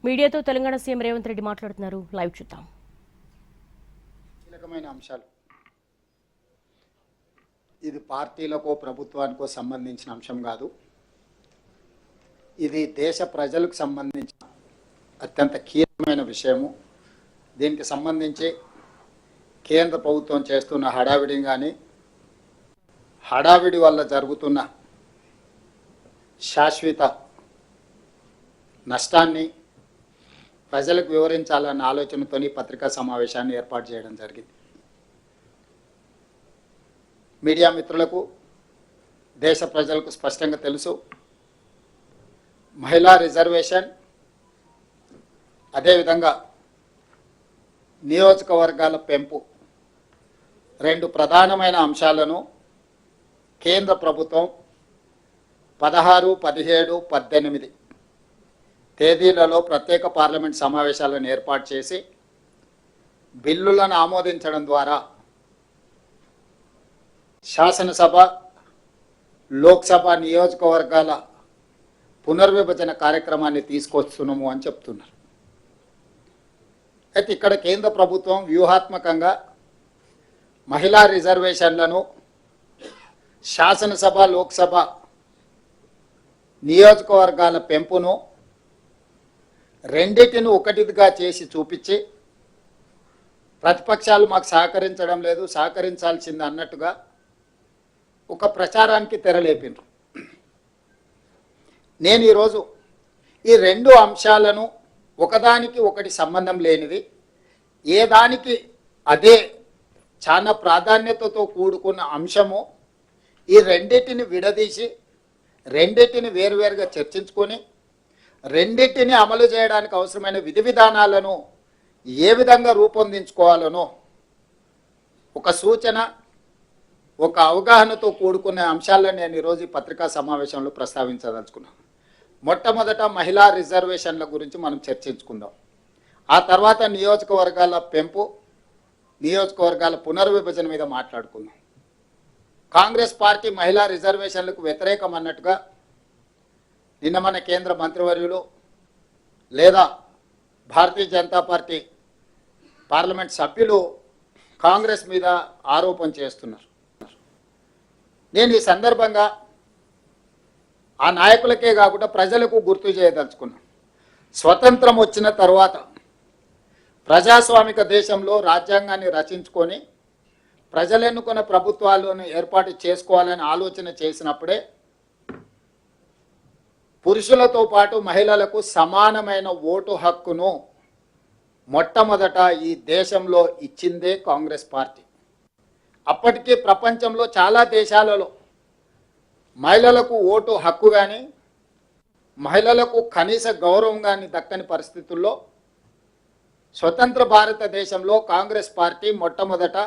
మీడియాతో తెలంగాణ సీఎం రేవంత్ రెడ్డి మాట్లాడుతున్నారు. లైవ్ చూద్దాం. కీలకమైన అంశాలు. ఇది పార్టీలకో ప్రభుత్వానికో సంబంధించిన అంశం కాదు. ఇది దేశ ప్రజలకు సంబంధించిన అత్యంత కీలకమైన విషయము. దీనికి సంబంధించి కేంద్ర ప్రభుత్వం చేస్తున్న హడావిడి కానీ హడావిడి వల్ల జరుగుతున్న శాశ్వత నష్టాన్ని ప్రజలకు వివరించాలన్న ఆలోచనతో పత్రికా సమావేశాన్ని ఏర్పాటు చేయడం జరిగింది. మీడియా మిత్రులకు, దేశ ప్రజలకు స్పష్టంగా తెలుసు, మహిళా రిజర్వేషన్ అదేవిధంగా నియోజకవర్గాల పెంపు రెండు ప్రధానమైన అంశాలను కేంద్ర ప్రభుత్వం 16, 17, 18 తేదీలలో ప్రత్యేక పార్లమెంట్ సమావేశాలను ఏర్పాటు చేసి బిల్లులను ఆమోదించడం ద్వారా శాసనసభ, లోక్సభ నియోజకవర్గాల పునర్విభజన కార్యక్రమాన్ని తీసుకొస్తున్నాము అని చెప్తున్నారు. అయితే ఇక్కడ కేంద్ర ప్రభుత్వం వ్యూహాత్మకంగా మహిళా రిజర్వేషన్లను శాసనసభ, లోక్సభ నియోజకవర్గాల పెంపును రెండింటిని ఒకటిగా చేసి చూపించి ప్రతిపక్షాలు మాకు సహకరించడం లేదు, సహకరించాల్సింది అన్నట్టుగా ఒక ప్రచారానికి తెరలేపినారు. నేను ఈరోజు ఈ రెండు అంశాలను ఒకదానికి ఒకటి సంబంధం లేనిది, ఏ దానికి అదే చాలా ప్రాధాన్యతతో కూడుకున్న అంశము, ఈ రెండింటిని విడదీసి రెండింటిని వేరువేరుగా చర్చించుకొని రెండింటిని అమలు చేయడానికి అవసరమైన విధి విధానాలను ఏ విధంగా రూపొందించుకోవాలనో ఒక సూచన, ఒక అవగాహనతో కూడుకున్న అంశాలను నేను ఈరోజు ఈ పత్రికా సమావేశంలో ప్రస్తావించదలుచుకున్నాను. మొట్టమొదట మహిళా రిజర్వేషన్ల గురించి మనం చర్చించుకుందాం. ఆ తర్వాత నియోజకవర్గాల పెంపు, నియోజకవర్గాల పునర్విభజన మీద మాట్లాడుకుందాం. కాంగ్రెస్ పార్టీ మహిళా రిజర్వేషన్లకు వ్యతిరేకం అన్నట్టుగా నిన్న మన కేంద్ర మంత్రివర్యులు లేదా భారతీయ జనతా పార్టీ పార్లమెంట్ సభ్యులు కాంగ్రెస్ మీద ఆరోపణ చేస్తున్నారు. నేను ఈ సందర్భంగా ఆ నాయకులకే కాకుండా ప్రజలకు గుర్తు చేయదలుచుకున్నాను. స్వతంత్రం వచ్చిన తర్వాత ప్రజాస్వామిక దేశంలో రాజ్యాంగాన్ని రచించుకొని ప్రజలు ఎన్నుకున్న ప్రభుత్వాలను ఏర్పాటు చేసుకోవాలని ఆలోచన చేసినప్పుడే పురుషులతో పాటు మహిళలకు సమానమైన ఓటు హక్కును మొట్టమొదట ఈ దేశంలో ఇచ్చిందే కాంగ్రెస్ పార్టీ. అప్పటికే ప్రపంచంలో చాలా దేశాలలో మహిళలకు ఓటు హక్కు కానీ మహిళలకు కనీస గౌరవం కానీ దక్కని పరిస్థితుల్లో స్వతంత్ర భారతదేశంలో కాంగ్రెస్ పార్టీ మొట్టమొదట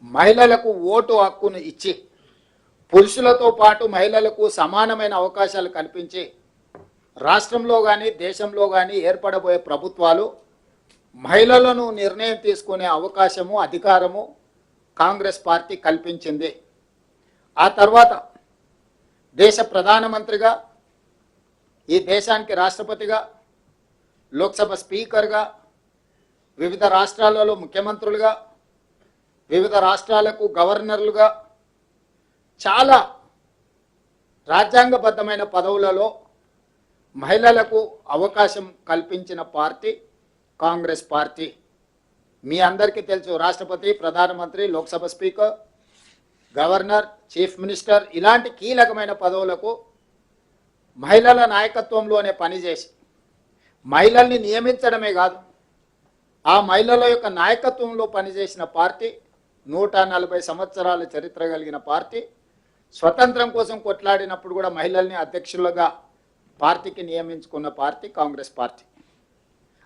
మహిళలకు ఓటు హక్కును ఇచ్చి పురుషులతో పాటు మహిళలకు సమానమైన అవకాశాలు కల్పించి రాష్ట్రంలో కానీ దేశంలో కానీ ఏర్పడబోయే ప్రభుత్వాలు మహిళలను నిర్ణయం తీసుకునే అవకాశము, అధికారము కాంగ్రెస్ పార్టీ కల్పించింది. ఆ తర్వాత దేశ ప్రధానమంత్రిగా, ఈ దేశానికి రాష్ట్రపతిగా, లోక్సభ స్పీకర్గా, వివిధ రాష్ట్రాలలో ముఖ్యమంత్రులుగా, వివిధ రాష్ట్రాలకు గవర్నర్లుగా చాలా రాజ్యాంగబద్ధమైన పదవులలో మహిళలకు అవకాశం కల్పించిన పార్టీ కాంగ్రెస్ పార్టీ. మీ అందరికీ తెలుసు, రాష్ట్రపతి, ప్రధానమంత్రి, Lok Sabha speaker, governor, chief minister ఇలాంటి కీలకమైన పదవులకు మహిళల నాయకత్వంలోనే పనిచేసి మహిళల్ని నియమించడమే కాదు, ఆ మహిళల యొక్క నాయకత్వంలో పనిచేసిన పార్టీ, 140 సంవత్సరాల చరిత్ర కలిగిన పార్టీ, స్వతంత్రం కోసం కొట్లాడినప్పుడు కూడా మహిళల్ని అధ్యక్షులుగా పార్టీకి నియమించుకున్న పార్టీ కాంగ్రెస్ పార్టీ.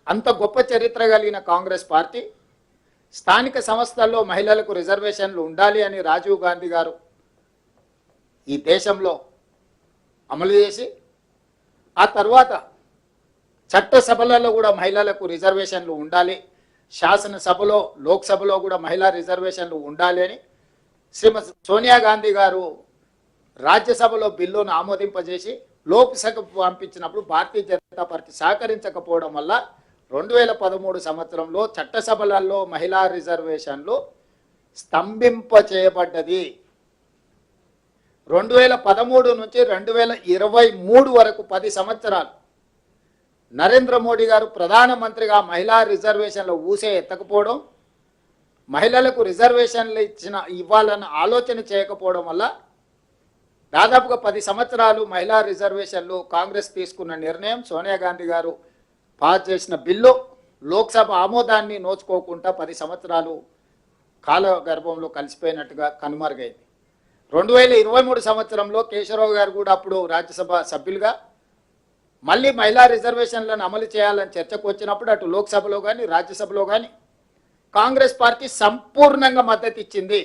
అంత గొప్ప చరిత్ర కలిగిన కాంగ్రెస్ పార్టీ స్థానిక సంస్థల్లో మహిళలకు రిజర్వేషన్లు ఉండాలి అని రాజీవ్ గాంధీ గారు ఈ దేశంలో అమలు చేసి, ఆ తర్వాత చట్టసభలలో కూడా మహిళలకు రిజర్వేషన్లు ఉండాలి, శాసనసభలో, లోక్సభలో కూడా మహిళా రిజర్వేషన్లు ఉండాలి అని శ్రీమతి సోనియా గాంధీ గారు రాజ్యసభలో బిల్లును ఆమోదింపజేసి లోక్సభకు పంపించినప్పుడు భారతీయ జనతా పార్టీ సహకరించకపోవడం వల్ల 2013 సంవత్సరంలో చట్టసభలలో మహిళా రిజర్వేషన్లు స్తంభింప చేయబడ్డది. 2013 నుంచి 2023 వరకు 10 సంవత్సరాలు నరేంద్ర మోడీ గారు ప్రధానమంత్రిగా మహిళా రిజర్వేషన్ల ఊసే ఎత్తకపోవడం, మహిళలకు రిజర్వేషన్లు ఇవ్వాలన్న ఆలోచన చేయకపోవడం వల్ల దాదాపుగా 10 సంవత్సరాలు మహిళా రిజర్వేషన్లు కాంగ్రెస్ తీసుకున్న నిర్ణయం, సోనియా గాంధీ గారు పాస్ చేసిన బిల్లు లోక్సభ ఆమోదాన్ని నోచుకోకుండా 10 సంవత్సరాలు కాలగర్భంలో కలిసిపోయినట్టుగా కనుమరుగైంది. 2023 సంవత్సరంలో కేశవరావు గారు కూడా అప్పుడు రాజ్యసభ సభ్యులుగా మళ్ళీ మహిళా రిజర్వేషన్లను అమలు చేయాలని చర్చకు వచ్చినప్పుడు అటు లోక్సభలో కానీ రాజ్యసభలో కానీ కాంగ్రెస్ పార్టీ సంపూర్ణంగా మద్దతు ఇచ్చింది.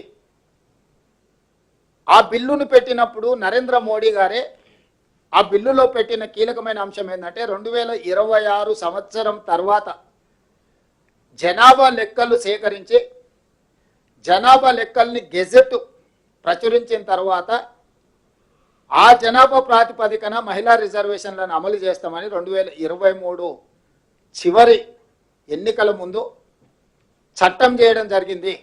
ఆ బిల్లును పెట్టినప్పుడు నరేంద్ర మోడీ గారే ఆ బిల్లులో పెట్టిన కీలకమైన అంశం ఏంటంటే 2026 సంవత్సరం తర్వాత జనాభా లెక్కలు సేకరించి జనాభా లెక్కల్ని గెజెట్ ప్రచురించిన తర్వాత ఆ జనాభా ప్రాతిపదికన మహిళా రిజర్వేషన్లను అమలు చేస్తామని 2023 చివరి ఎన్నికల ముందు చట్టం చేయడం జరిగింది.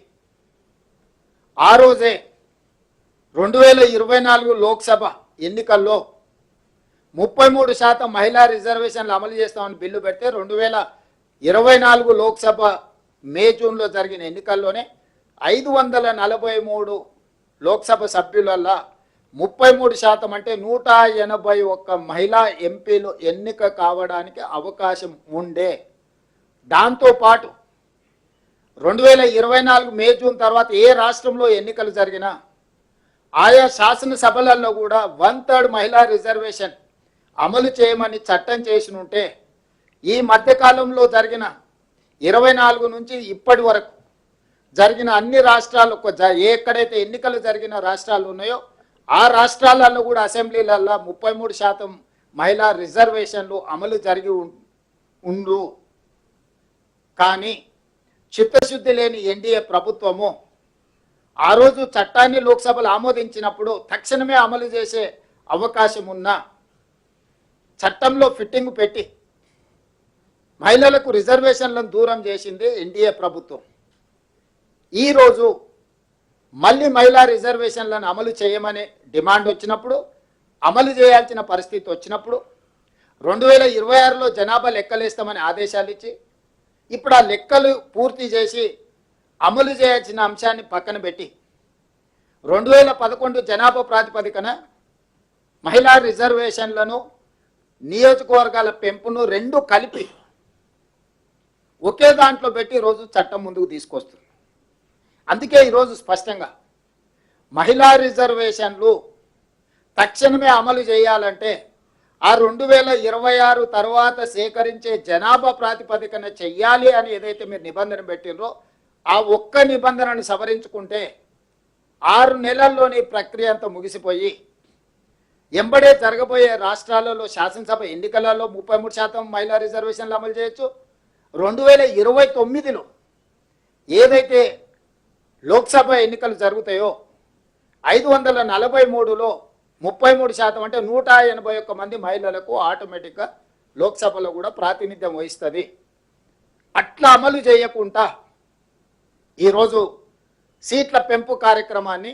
ఆ రోజే 2024 లోక్సభ ఎన్నికల్లో 33% మహిళా రిజర్వేషన్లు అమలు చేస్తామని బిల్లు పెడితే 2024 లోక్సభ జూన్లో జరిగిన ఎన్నికల్లోనే 543 లోక్సభ సభ్యులల్లా 33% అంటే 181 మహిళా ఎంపీలు ఎన్నిక కావడానికి అవకాశం ఉండే. దాంతోపాటు 2024 జూన్ తర్వాత ఏ రాష్ట్రంలో ఎన్నికలు జరిగినా ఆయా శాసనసభలలో కూడా 1/3 మహిళా రిజర్వేషన్ అమలు చేయమని చట్టం చేసి ఉంటే ఈ మధ్యకాలంలో జరిగిన 24 నుంచి ఇప్పటి వరకు జరిగిన అన్ని రాష్ట్రాలు ఎక్కడైతే ఎన్నికలు జరిగిన రాష్ట్రాలు ఉన్నాయో ఆ రాష్ట్రాలలో కూడా అసెంబ్లీలలో 33% మహిళా రిజర్వేషన్లు అమలు జరిగి ఉండు. కానీ చిత్తశుద్ధి లేని ఎన్డీఏ ప్రభుత్వము ఆ రోజు చట్టాన్ని లోక్సభలో ఆమోదించినప్పుడు తక్షణమే అమలు చేసే అవకాశం ఉన్న చట్టంలో ఫిట్టింగ్ పెట్టి మహిళలకు రిజర్వేషన్లను దూరం చేసింది ఎన్డీఏ ప్రభుత్వం. ఈరోజు మళ్ళీ మహిళా రిజర్వేషన్లను అమలు చేయమనే డిమాండ్ వచ్చినప్పుడు, అమలు చేయాల్సిన పరిస్థితి వచ్చినప్పుడు 2026లో జనాభా లెక్కలేస్తామని ఆదేశాలు ఇచ్చి ఇప్పుడు ఆ లెక్కలు పూర్తి చేసి అమలు చేయాల్సిన అంశాన్ని పక్కన పెట్టి 2011 జనాభా ప్రాతిపదికన మహిళా రిజర్వేషన్లను నియోజకవర్గాల పెంపును రెండు కలిపి ఒకే దాంట్లో పెట్టి ఈరోజు చట్టం ముందుకు తీసుకొస్తుంది. అందుకే ఈరోజు స్పష్టంగా మహిళా రిజర్వేషన్లు తక్షణమే అమలు చేయాలంటే ఆ 2026 తర్వాత సేకరించే జనాభా ప్రాతిపదికన చెయ్యాలి అని ఏదైతే మీరు నిబంధన పెట్టినరో ఆ ఒక్క నిబంధనను సవరించుకుంటే 6 నెలల్లోని ప్రక్రియ అంతా ముగిసిపోయి ఎంబడే జరగబోయే రాష్ట్రాలలో శాసనసభ ఎన్నికలలో 33% మహిళా రిజర్వేషన్లు అమలు చేయొచ్చు. 2029లో ఏదైతే లోక్సభ ఎన్నికలు జరుగుతాయో 543లో 33% అంటే 181 మంది మహిళలకు ఆటోమేటిక్గా లోక్సభలో కూడా ప్రాతినిధ్యం వహిస్తుంది. అట్లా అమలు చేయకుండా ఈరోజు సీట్ల పెంపు కార్యక్రమాన్ని,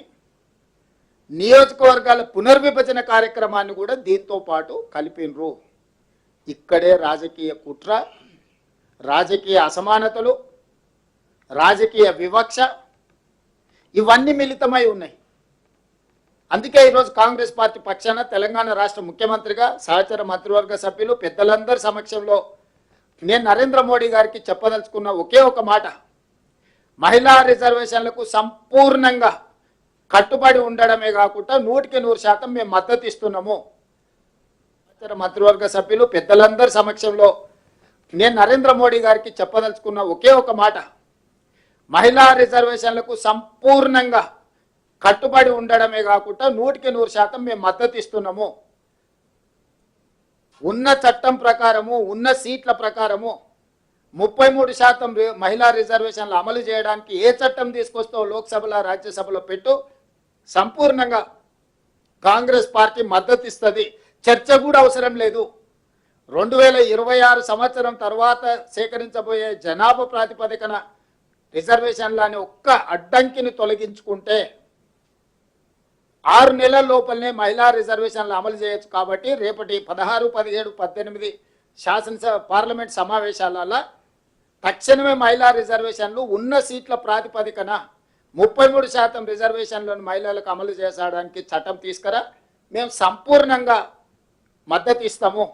నియోజకవర్గాల పునర్విభజన కార్యక్రమాన్ని కూడా దీంతో పాటు కలిపినరు. ఇక్కడే రాజకీయ కుట్ర, రాజకీయ అసమానతలు, రాజకీయ వివక్ష ఇవన్నీ మిళితమై ఉన్నాయి. అందుకే ఈరోజు కాంగ్రెస్ పార్టీ పక్షాన తెలంగాణ రాష్ట్ర ముఖ్యమంత్రిగా సహచర మంత్రివర్గ సభ్యులు పెద్దలందరి సమక్షంలో నేను నరేంద్ర మోడీ గారికి చెప్పదలుచుకున్న ఒకే ఒక మాట, మహిళా రిజర్వేషన్లకు సంపూర్ణంగా కట్టుబడి ఉండడమే కాకుండా 100% మేము మద్దతు ఇస్తున్నాము. సహచర మంత్రివర్గ సభ్యులు పెద్దలందరి సమక్షంలో నేను నరేంద్ర మోడీ గారికి చెప్పదలుచుకున్న ఒకే ఒక మాట, మహిళా రిజర్వేషన్లకు సంపూర్ణంగా కట్టుబడి ఉండడమే కాకుండా 100% మేము మద్దతు ఇస్తున్నాము. ఉన్న చట్టం ప్రకారము, ఉన్న సీట్ల ప్రకారము 33% మహిళా రిజర్వేషన్లు అమలు చేయడానికి ఏ చట్టం తీసుకొస్తావు లోక్సభలో రాజ్యసభలో పెట్టు, సంపూర్ణంగా కాంగ్రెస్ పార్టీ మద్దతు ఇస్తుంది. చర్చ కూడా అవసరం లేదు. 2026 సంవత్సరం తర్వాత సేకరించబోయే జనాభా ప్రాతిపదికన రిజర్వేషన్లని ఒక్క అడ్డంకిని తొలగించుకుంటే 6 నెలల లోపలనే మహిళా రిజర్వేషన్లు అమలు చేయొచ్చు. కాబట్టి రేపటి 16, 17, 18 శాసనసభ పార్లమెంట్ సమావేశాలలో తక్షణమే మహిళా రిజర్వేషన్లు ఉన్న సీట్ల ప్రాతిపదికన 33% రిజర్వేషన్లను మహిళలకు అమలు చేసడానికి చట్టం తీసుకురా మేము సంపూర్ణంగా మద్దతు ఇస్తాము.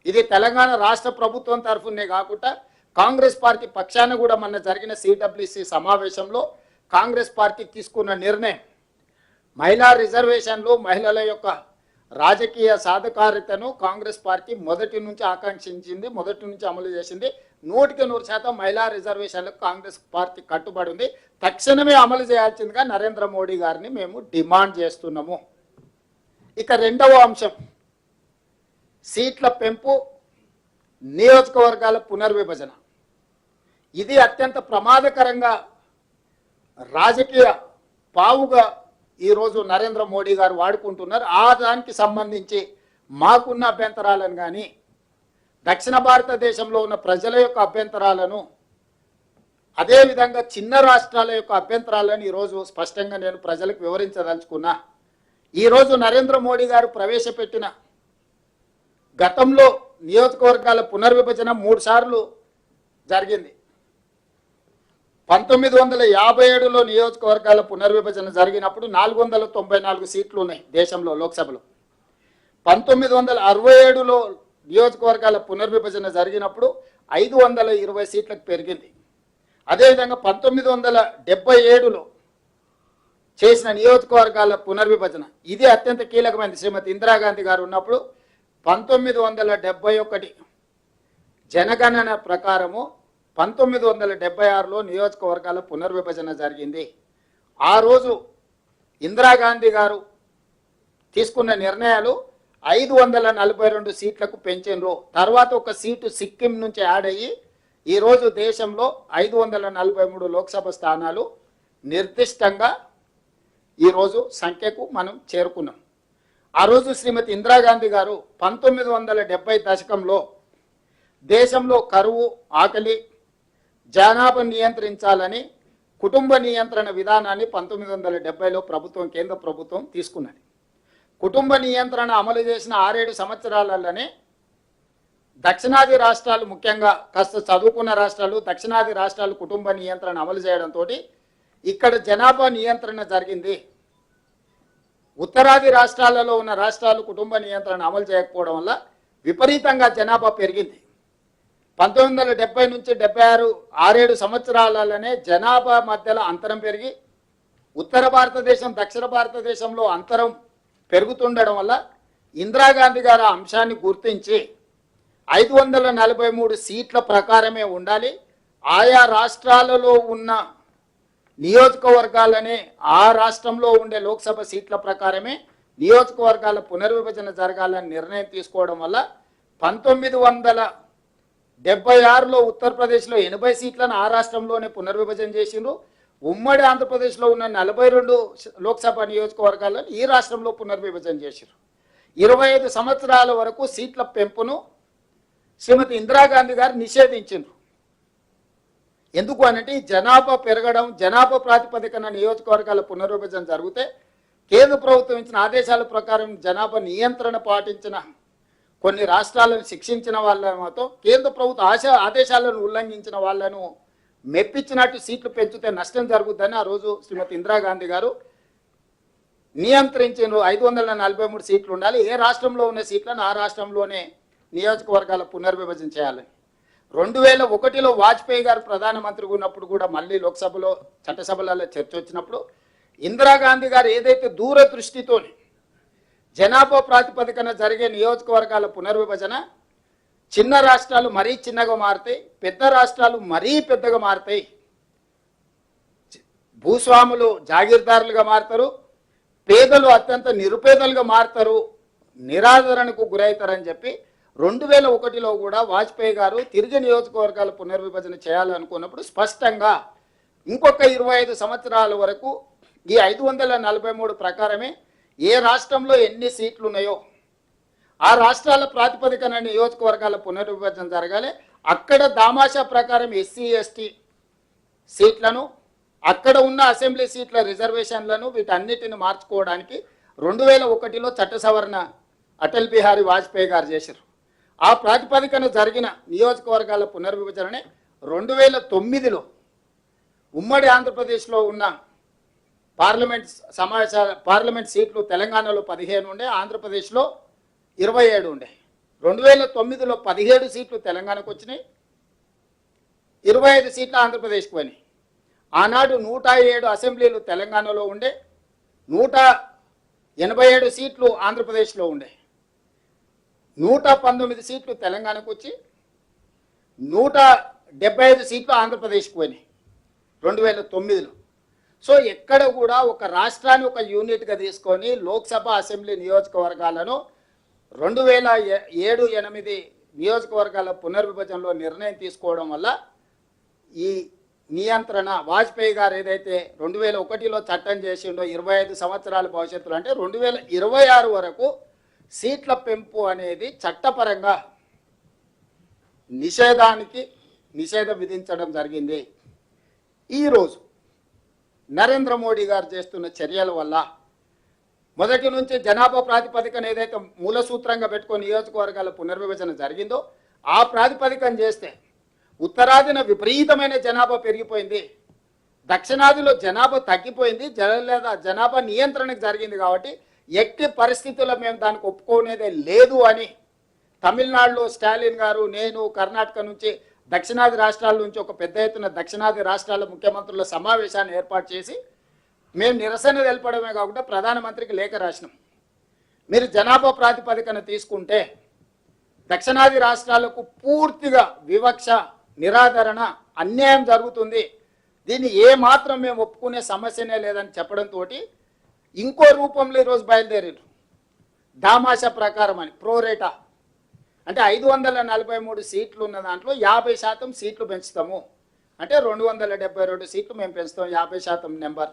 ఇది తెలంగాణ రాష్ట్ర ప్రభుత్వం తరఫునే కాకుండా కాంగ్రెస్ పార్టీ పక్షాన కూడా మొన్న జరిగిన సిడబ్ల్యూసి సమావేశంలో కాంగ్రెస్ పార్టీ తీసుకున్న నిర్ణయం. మహిళా రిజర్వేషన్లు మహిళల యొక్క రాజకీయ సాధికారితను కాంగ్రెస్ పార్టీ మొదటి నుంచి ఆకాంక్షించింది, మొదటి నుంచి అమలు చేసింది. 100% మహిళా రిజర్వేషన్లకు కాంగ్రెస్ పార్టీ కట్టుబడి ఉంది. తక్షణమే అమలు చేయాల్సిందిగా నరేంద్ర మోడీ గారిని మేము డిమాండ్ చేస్తున్నాము. ఇక రెండవ అంశం సీట్ల పెంపు, నియోజకవర్గాల పునర్విభజన. ఇది అత్యంత ప్రమాదకరంగా రాజకీయ పావుగా ఈరోజు నరేంద్ర మోడీ గారు వాడుకుంటున్నారు. ఆ దానికి సంబంధించి మాకున్న అభ్యంతరాలను కానీ దక్షిణ భారతదేశంలో ఉన్న ప్రజల యొక్క అభ్యంతరాలను, అదేవిధంగా చిన్న రాష్ట్రాల యొక్క అభ్యంతరాలను ఈరోజు స్పష్టంగా నేను ప్రజలకు వివరించదలుచుకున్నా. ఈరోజు నరేంద్ర మోడీ గారు ప్రవేశపెట్టిన గతంలో నియోజకవర్గాల పునర్విభజన 3 సార్లు జరిగింది. 1957లో నియోజకవర్గాల పునర్విభజన జరిగినప్పుడు 494 సీట్లు ఉన్నాయి దేశంలో లోక్సభలో. 1967లో నియోజకవర్గాల పునర్విభజన జరిగినప్పుడు 520 సీట్లకు పెరిగింది. అదేవిధంగా 1977లో చేసిన నియోజకవర్గాల పునర్విభజన ఇది అత్యంత కీలకమైనది. శ్రీమతి ఇందిరాగాంధీ గారు ఉన్నప్పుడు 1971 జనగణన ప్రకారము 1976లో నియోజకవర్గాల పునర్విభజన జరిగింది. ఆ రోజు ఇందిరాగాంధీ గారు తీసుకున్న నిర్ణయాలు 542 సీట్లకు పెంచారు. తర్వాత ఒక సీటు సిక్కిం నుంచి యాడ్ అయ్యి ఈరోజు దేశంలో 543 లోక్సభ స్థానాలు నిర్దిష్టంగా ఈరోజు సంఖ్యకు మనం చేరుకున్నాం. ఆ రోజు శ్రీమతి ఇందిరాగాంధీ గారు 1970 దశకంలో దేశంలో కరువు, ఆకలి, జనాభా నియంత్రించాలని కుటుంబ నియంత్రణ విధానాన్ని 1970లో ప్రభుత్వం, కేంద్ర ప్రభుత్వం తీసుకున్నది. కుటుంబ నియంత్రణ అమలు చేసిన 6-7 సంవత్సరాలలోనే దక్షిణాది రాష్ట్రాలు, ముఖ్యంగా కాస్త చదువుకున్న రాష్ట్రాలు, దక్షిణాది రాష్ట్రాలు కుటుంబ నియంత్రణ అమలు చేయడంతో ఇక్కడ జనాభా నియంత్రణ జరిగింది. ఉత్తరాది రాష్ట్రాలలో ఉన్న రాష్ట్రాలు కుటుంబ నియంత్రణ అమలు చేయకపోవడం వల్ల విపరీతంగా జనాభా పెరిగింది. 1970 నుంచి 76, 6-7 సంవత్సరాలలోనే జనాభా మధ్యలో అంతరం పెరిగి ఉత్తర భారతదేశం, దక్షిణ భారతదేశంలో అంతరం పెరుగుతుండడం వల్ల ఇందిరాగాంధీ గారు ఆ అంశాన్ని గుర్తించి 543 సీట్ల ప్రకారమే ఉండాలి, ఆయా రాష్ట్రాలలో ఉన్న నియోజకవర్గాలనే ఆ రాష్ట్రంలో ఉండే లోక్సభ సీట్ల ప్రకారమే నియోజకవర్గాల పునర్విభజన జరగాలని నిర్ణయం తీసుకోవడం వల్ల 1976లో ఉత్తరప్రదేశ్లో 80 సీట్లను ఆ రాష్ట్రంలోనే పునర్విభజన చేసిండ్రు. ఉమ్మడి ఆంధ్రప్రదేశ్లో ఉన్న 42 లోక్సభ నియోజకవర్గాలను ఈ రాష్ట్రంలో పునర్విభజన చేసిండ్రు. 25 సంవత్సరాల వరకు సీట్ల పెంపును శ్రీమతి ఇందిరాగాంధీ గారు నిషేధించిండ్రు. ఎందుకు అనంటే జనాభా పెరగడం, జనాభా ప్రాతిపదికన నియోజకవర్గాల పునర్విభజన జరిగితే కేంద్ర ప్రభుత్వం ఇచ్చిన ఆదేశాల ప్రకారం జనాభా నియంత్రణ పాటించిన కొన్ని రాష్ట్రాలను శిక్షించిన వాళ్ళతో కేంద్ర ప్రభుత్వ ఆదేశాలను ఉల్లంఘించిన వాళ్ళను మెప్పించినట్టు సీట్లు పెంచితే నష్టం జరుగుతుందని ఆ రోజు శ్రీమతి ఇందిరాగాంధీ గారు నియంత్రించిన 543 సీట్లు ఉండాలి, ఏ రాష్ట్రంలో ఉన్న సీట్లను ఆ రాష్ట్రంలోనే నియోజకవర్గాల పునర్విభజన చేయాలని. 2001లో వాజ్పేయి గారు ప్రధానమంత్రిగా ఉన్నప్పుడు కూడా మళ్ళీ లోక్సభలో, చట్టసభలలో చర్చ వచ్చినప్పుడు ఇందిరాగాంధీ గారు ఏదైతే దూరదృష్టితో జనాభా ప్రాతిపదికన జరిగే నియోజకవర్గాల పునర్విభజన, చిన్న రాష్ట్రాలు మరీ చిన్నగా మారుతాయి, పెద్ద రాష్ట్రాలు మరీ పెద్దగా మారుతాయి, భూస్వాములు జాగీర్దారులుగా మారుతారు, పేదలు అత్యంత నిరుపేదలుగా మారుతారు, నిరాదరణకు గురవుతారని చెప్పి 2001లో కూడా వాజ్పేయి గారు తిరిగి నియోజకవర్గాల పునర్విభజన చేయాలనుకున్నప్పుడు స్పష్టంగా ఇంకొక 25 సంవత్సరాల వరకు ఈ 543 ప్రకారమే ఏ రాష్ట్రంలో ఎన్ని సీట్లు ఉన్నాయో ఆ రాష్ట్రాల ప్రాతిపదికన నియోజకవర్గాల పునర్విభజన జరగాలి. అక్కడ దామాషా ప్రకారం ఎస్సీ ఎస్టీ సీట్లను, అక్కడ ఉన్న అసెంబ్లీ సీట్ల రిజర్వేషన్లను వీటన్నిటిని మార్చుకోవడానికి 2001లో చట్ట సవరణ అటల్ బిహారీ వాజ్పేయి గారు చేశారు. ఆ ప్రాతిపదికన జరిగిన నియోజకవర్గాల పునర్విభజననే 2009లో ఉమ్మడి ఆంధ్రప్రదేశ్లో ఉన్న పార్లమెంట్ సీట్లు తెలంగాణలో 15 ఉండే, ఆంధ్రప్రదేశ్లో 27 ఉండే. 2009లో 17 సీట్లు తెలంగాణకు వచ్చినాయి, 25 సీట్లు ఆంధ్రప్రదేశ్కి పోయినాయి. ఆనాడు 107 అసెంబ్లీలు తెలంగాణలో ఉండే, 187 సీట్లు ఆంధ్రప్రదేశ్లో ఉండే, 119 సీట్లు తెలంగాణకు వచ్చి 175 సీట్లు ఆంధ్రప్రదేశ్కి పోయినాయి 2009లో. సో ఎక్కడ కూడా ఒక రాష్ట్రాన్ని ఒక యూనిట్గా తీసుకొని లోక్సభ అసెంబ్లీ నియోజకవర్గాలను 2007-8 నియోజకవర్గాల పునర్విభజనలో నిర్ణయం తీసుకోవడం వల్ల ఈ నియంత్రణ వాజ్పేయి గారు ఏదైతే 2001లో చట్టం చేసిండో 25 సంవత్సరాల భవిష్యత్తులో, అంటే 2026 వరకు సీట్ల పెంపు అనేది చట్టపరంగా నిషేధం విధించడం జరిగింది. ఈరోజు నరేంద్ర మోడీ గారు చేస్తున్న చర్యల వల్ల మొదటి నుంచి జనాభా ప్రాతిపదికన ఏదైతే మూల సూత్రంగా పెట్టుకొని నియోజకవర్గాల పునర్విభజన జరిగిందో ఆ ప్రాతిపదికన చేస్తే ఉత్తరాదిన విపరీతమైన జనాభా పెరిగిపోయింది, దక్షిణాదిలో జనాభా తగ్గిపోయింది, జనాభా నియంత్రణకు జరిగింది. కాబట్టి ఎట్టి పరిస్థితుల్లో మేము దానికి ఒప్పుకునేదే లేదు అని తమిళనాడులో స్టాలిన్ గారు, నేను కర్ణాటక నుంచి దక్షిణాది రాష్ట్రాల నుంచి ఒక పెద్ద ఎత్తున దక్షిణాది రాష్ట్రాల ముఖ్యమంత్రుల సమావేశాన్ని ఏర్పాటు చేసి మేము నిరసన తెలపడమే కాకుండా ప్రధానమంత్రికి లేఖ రాసినాం. మీరు జనాభా ప్రాతిపదికన తీసుకుంటే దక్షిణాది రాష్ట్రాలకు పూర్తిగా వివక్ష, నిరాదరణ, అన్యాయం జరుగుతుంది, దీన్ని ఏమాత్రం మేము ఒప్పుకునే సమస్యనే లేదని చెప్పడంతో ఇంకో రూపంలో ఈరోజు బయలుదేరారు. దామాషా ప్రకారం అని ప్రోరేటా, అంటే 543 సీట్లు ఉన్న దాంట్లో 50% సీట్లు పెంచుతాము, అంటే 272 సీట్లు మేము పెంచుతాం, 50% నెంబర్.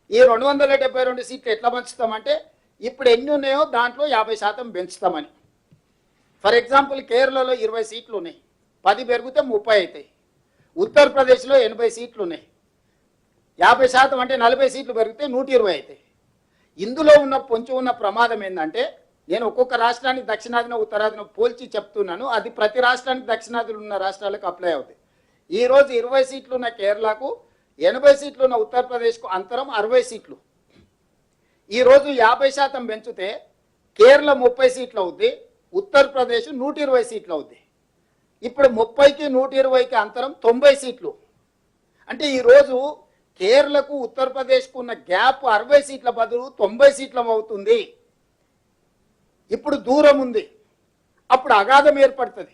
ఈ 272 సీట్లు ఎట్లా పెంచుతామంటే ఇప్పుడు ఎన్ని ఉన్నాయో దాంట్లో 50% పెంచుతామని. ఫర్ ఎగ్జాంపుల్ కేరళలో 20 సీట్లు ఉన్నాయి, 10 పెరిగితే 30 అవుతాయి. ఉత్తరప్రదేశ్లో 80 సీట్లు ఉన్నాయి, 50% అంటే 40 సీట్లు పెరిగితే 120 అవుతాయి. ఇందులో పొంచి ఉన్న ప్రమాదం ఏంటంటే, నేను ఒక్కొక్క రాష్ట్రానికి దక్షిణాదిన ఉత్తరాదిన పోల్చి చెప్తున్నాను, అది ప్రతి రాష్ట్రానికి దక్షిణాదిలో ఉన్న రాష్ట్రాలకు అప్లై అవుతాయి. ఈరోజు 20 సీట్లు ఉన్న కేరళకు, 80 సీట్లు ఉన్న ఉత్తరప్రదేశ్కు అంతరం 60 సీట్లు. ఈరోజు 50% పెంచితే కేరళ 30 సీట్లు అవుద్ది, ఉత్తరప్రదేశ్ 120 సీట్లు అవుద్ది. ఇప్పుడు 30కి 120కి అంతరం 90 సీట్లు. అంటే ఈరోజు కేరళకు ఉత్తరప్రదేశ్కు ఉన్న గ్యాప్ 60 సీట్ల బదులు 90 సీట్లం అవుతుంది. ఇప్పుడు దూరం ఉంది, అప్పుడు అగాధం ఏర్పడుతుంది.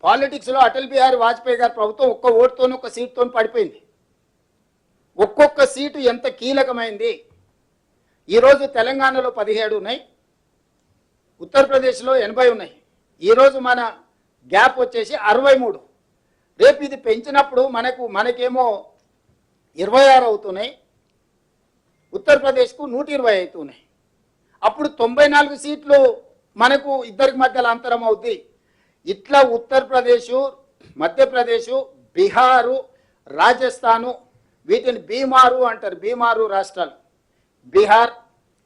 పాలిటిక్స్లో అటల్ బిహారీ వాజ్పేయి గారి ప్రభుత్వం ఒక్క ఓటుతో ఒక సీట్తో పడిపోయింది. ఒక్కొక్క సీటు ఎంత కీలకమైంది. ఈరోజు తెలంగాణలో 17 ఉన్నాయి, ఉత్తరప్రదేశ్లో 80 ఉన్నాయి. ఈరోజు మన గ్యాప్ వచ్చేసి 63. రేపు ఇది పెంచినప్పుడు మనకేమో 26 అవుతున్నాయి, ఉత్తరప్రదేశ్కు 120 అవుతున్నాయి. అప్పుడు 94 సీట్లు మనకు ఇద్దరికి మధ్యలో అంతరం అవుద్ది. ఇట్లా ఉత్తరప్రదేశ్, మధ్యప్రదేశ్, బీహారు, రాజస్థాను, వీటిని బీమారు అంటారు, బీమారు రాష్ట్రాలు. బీహార్,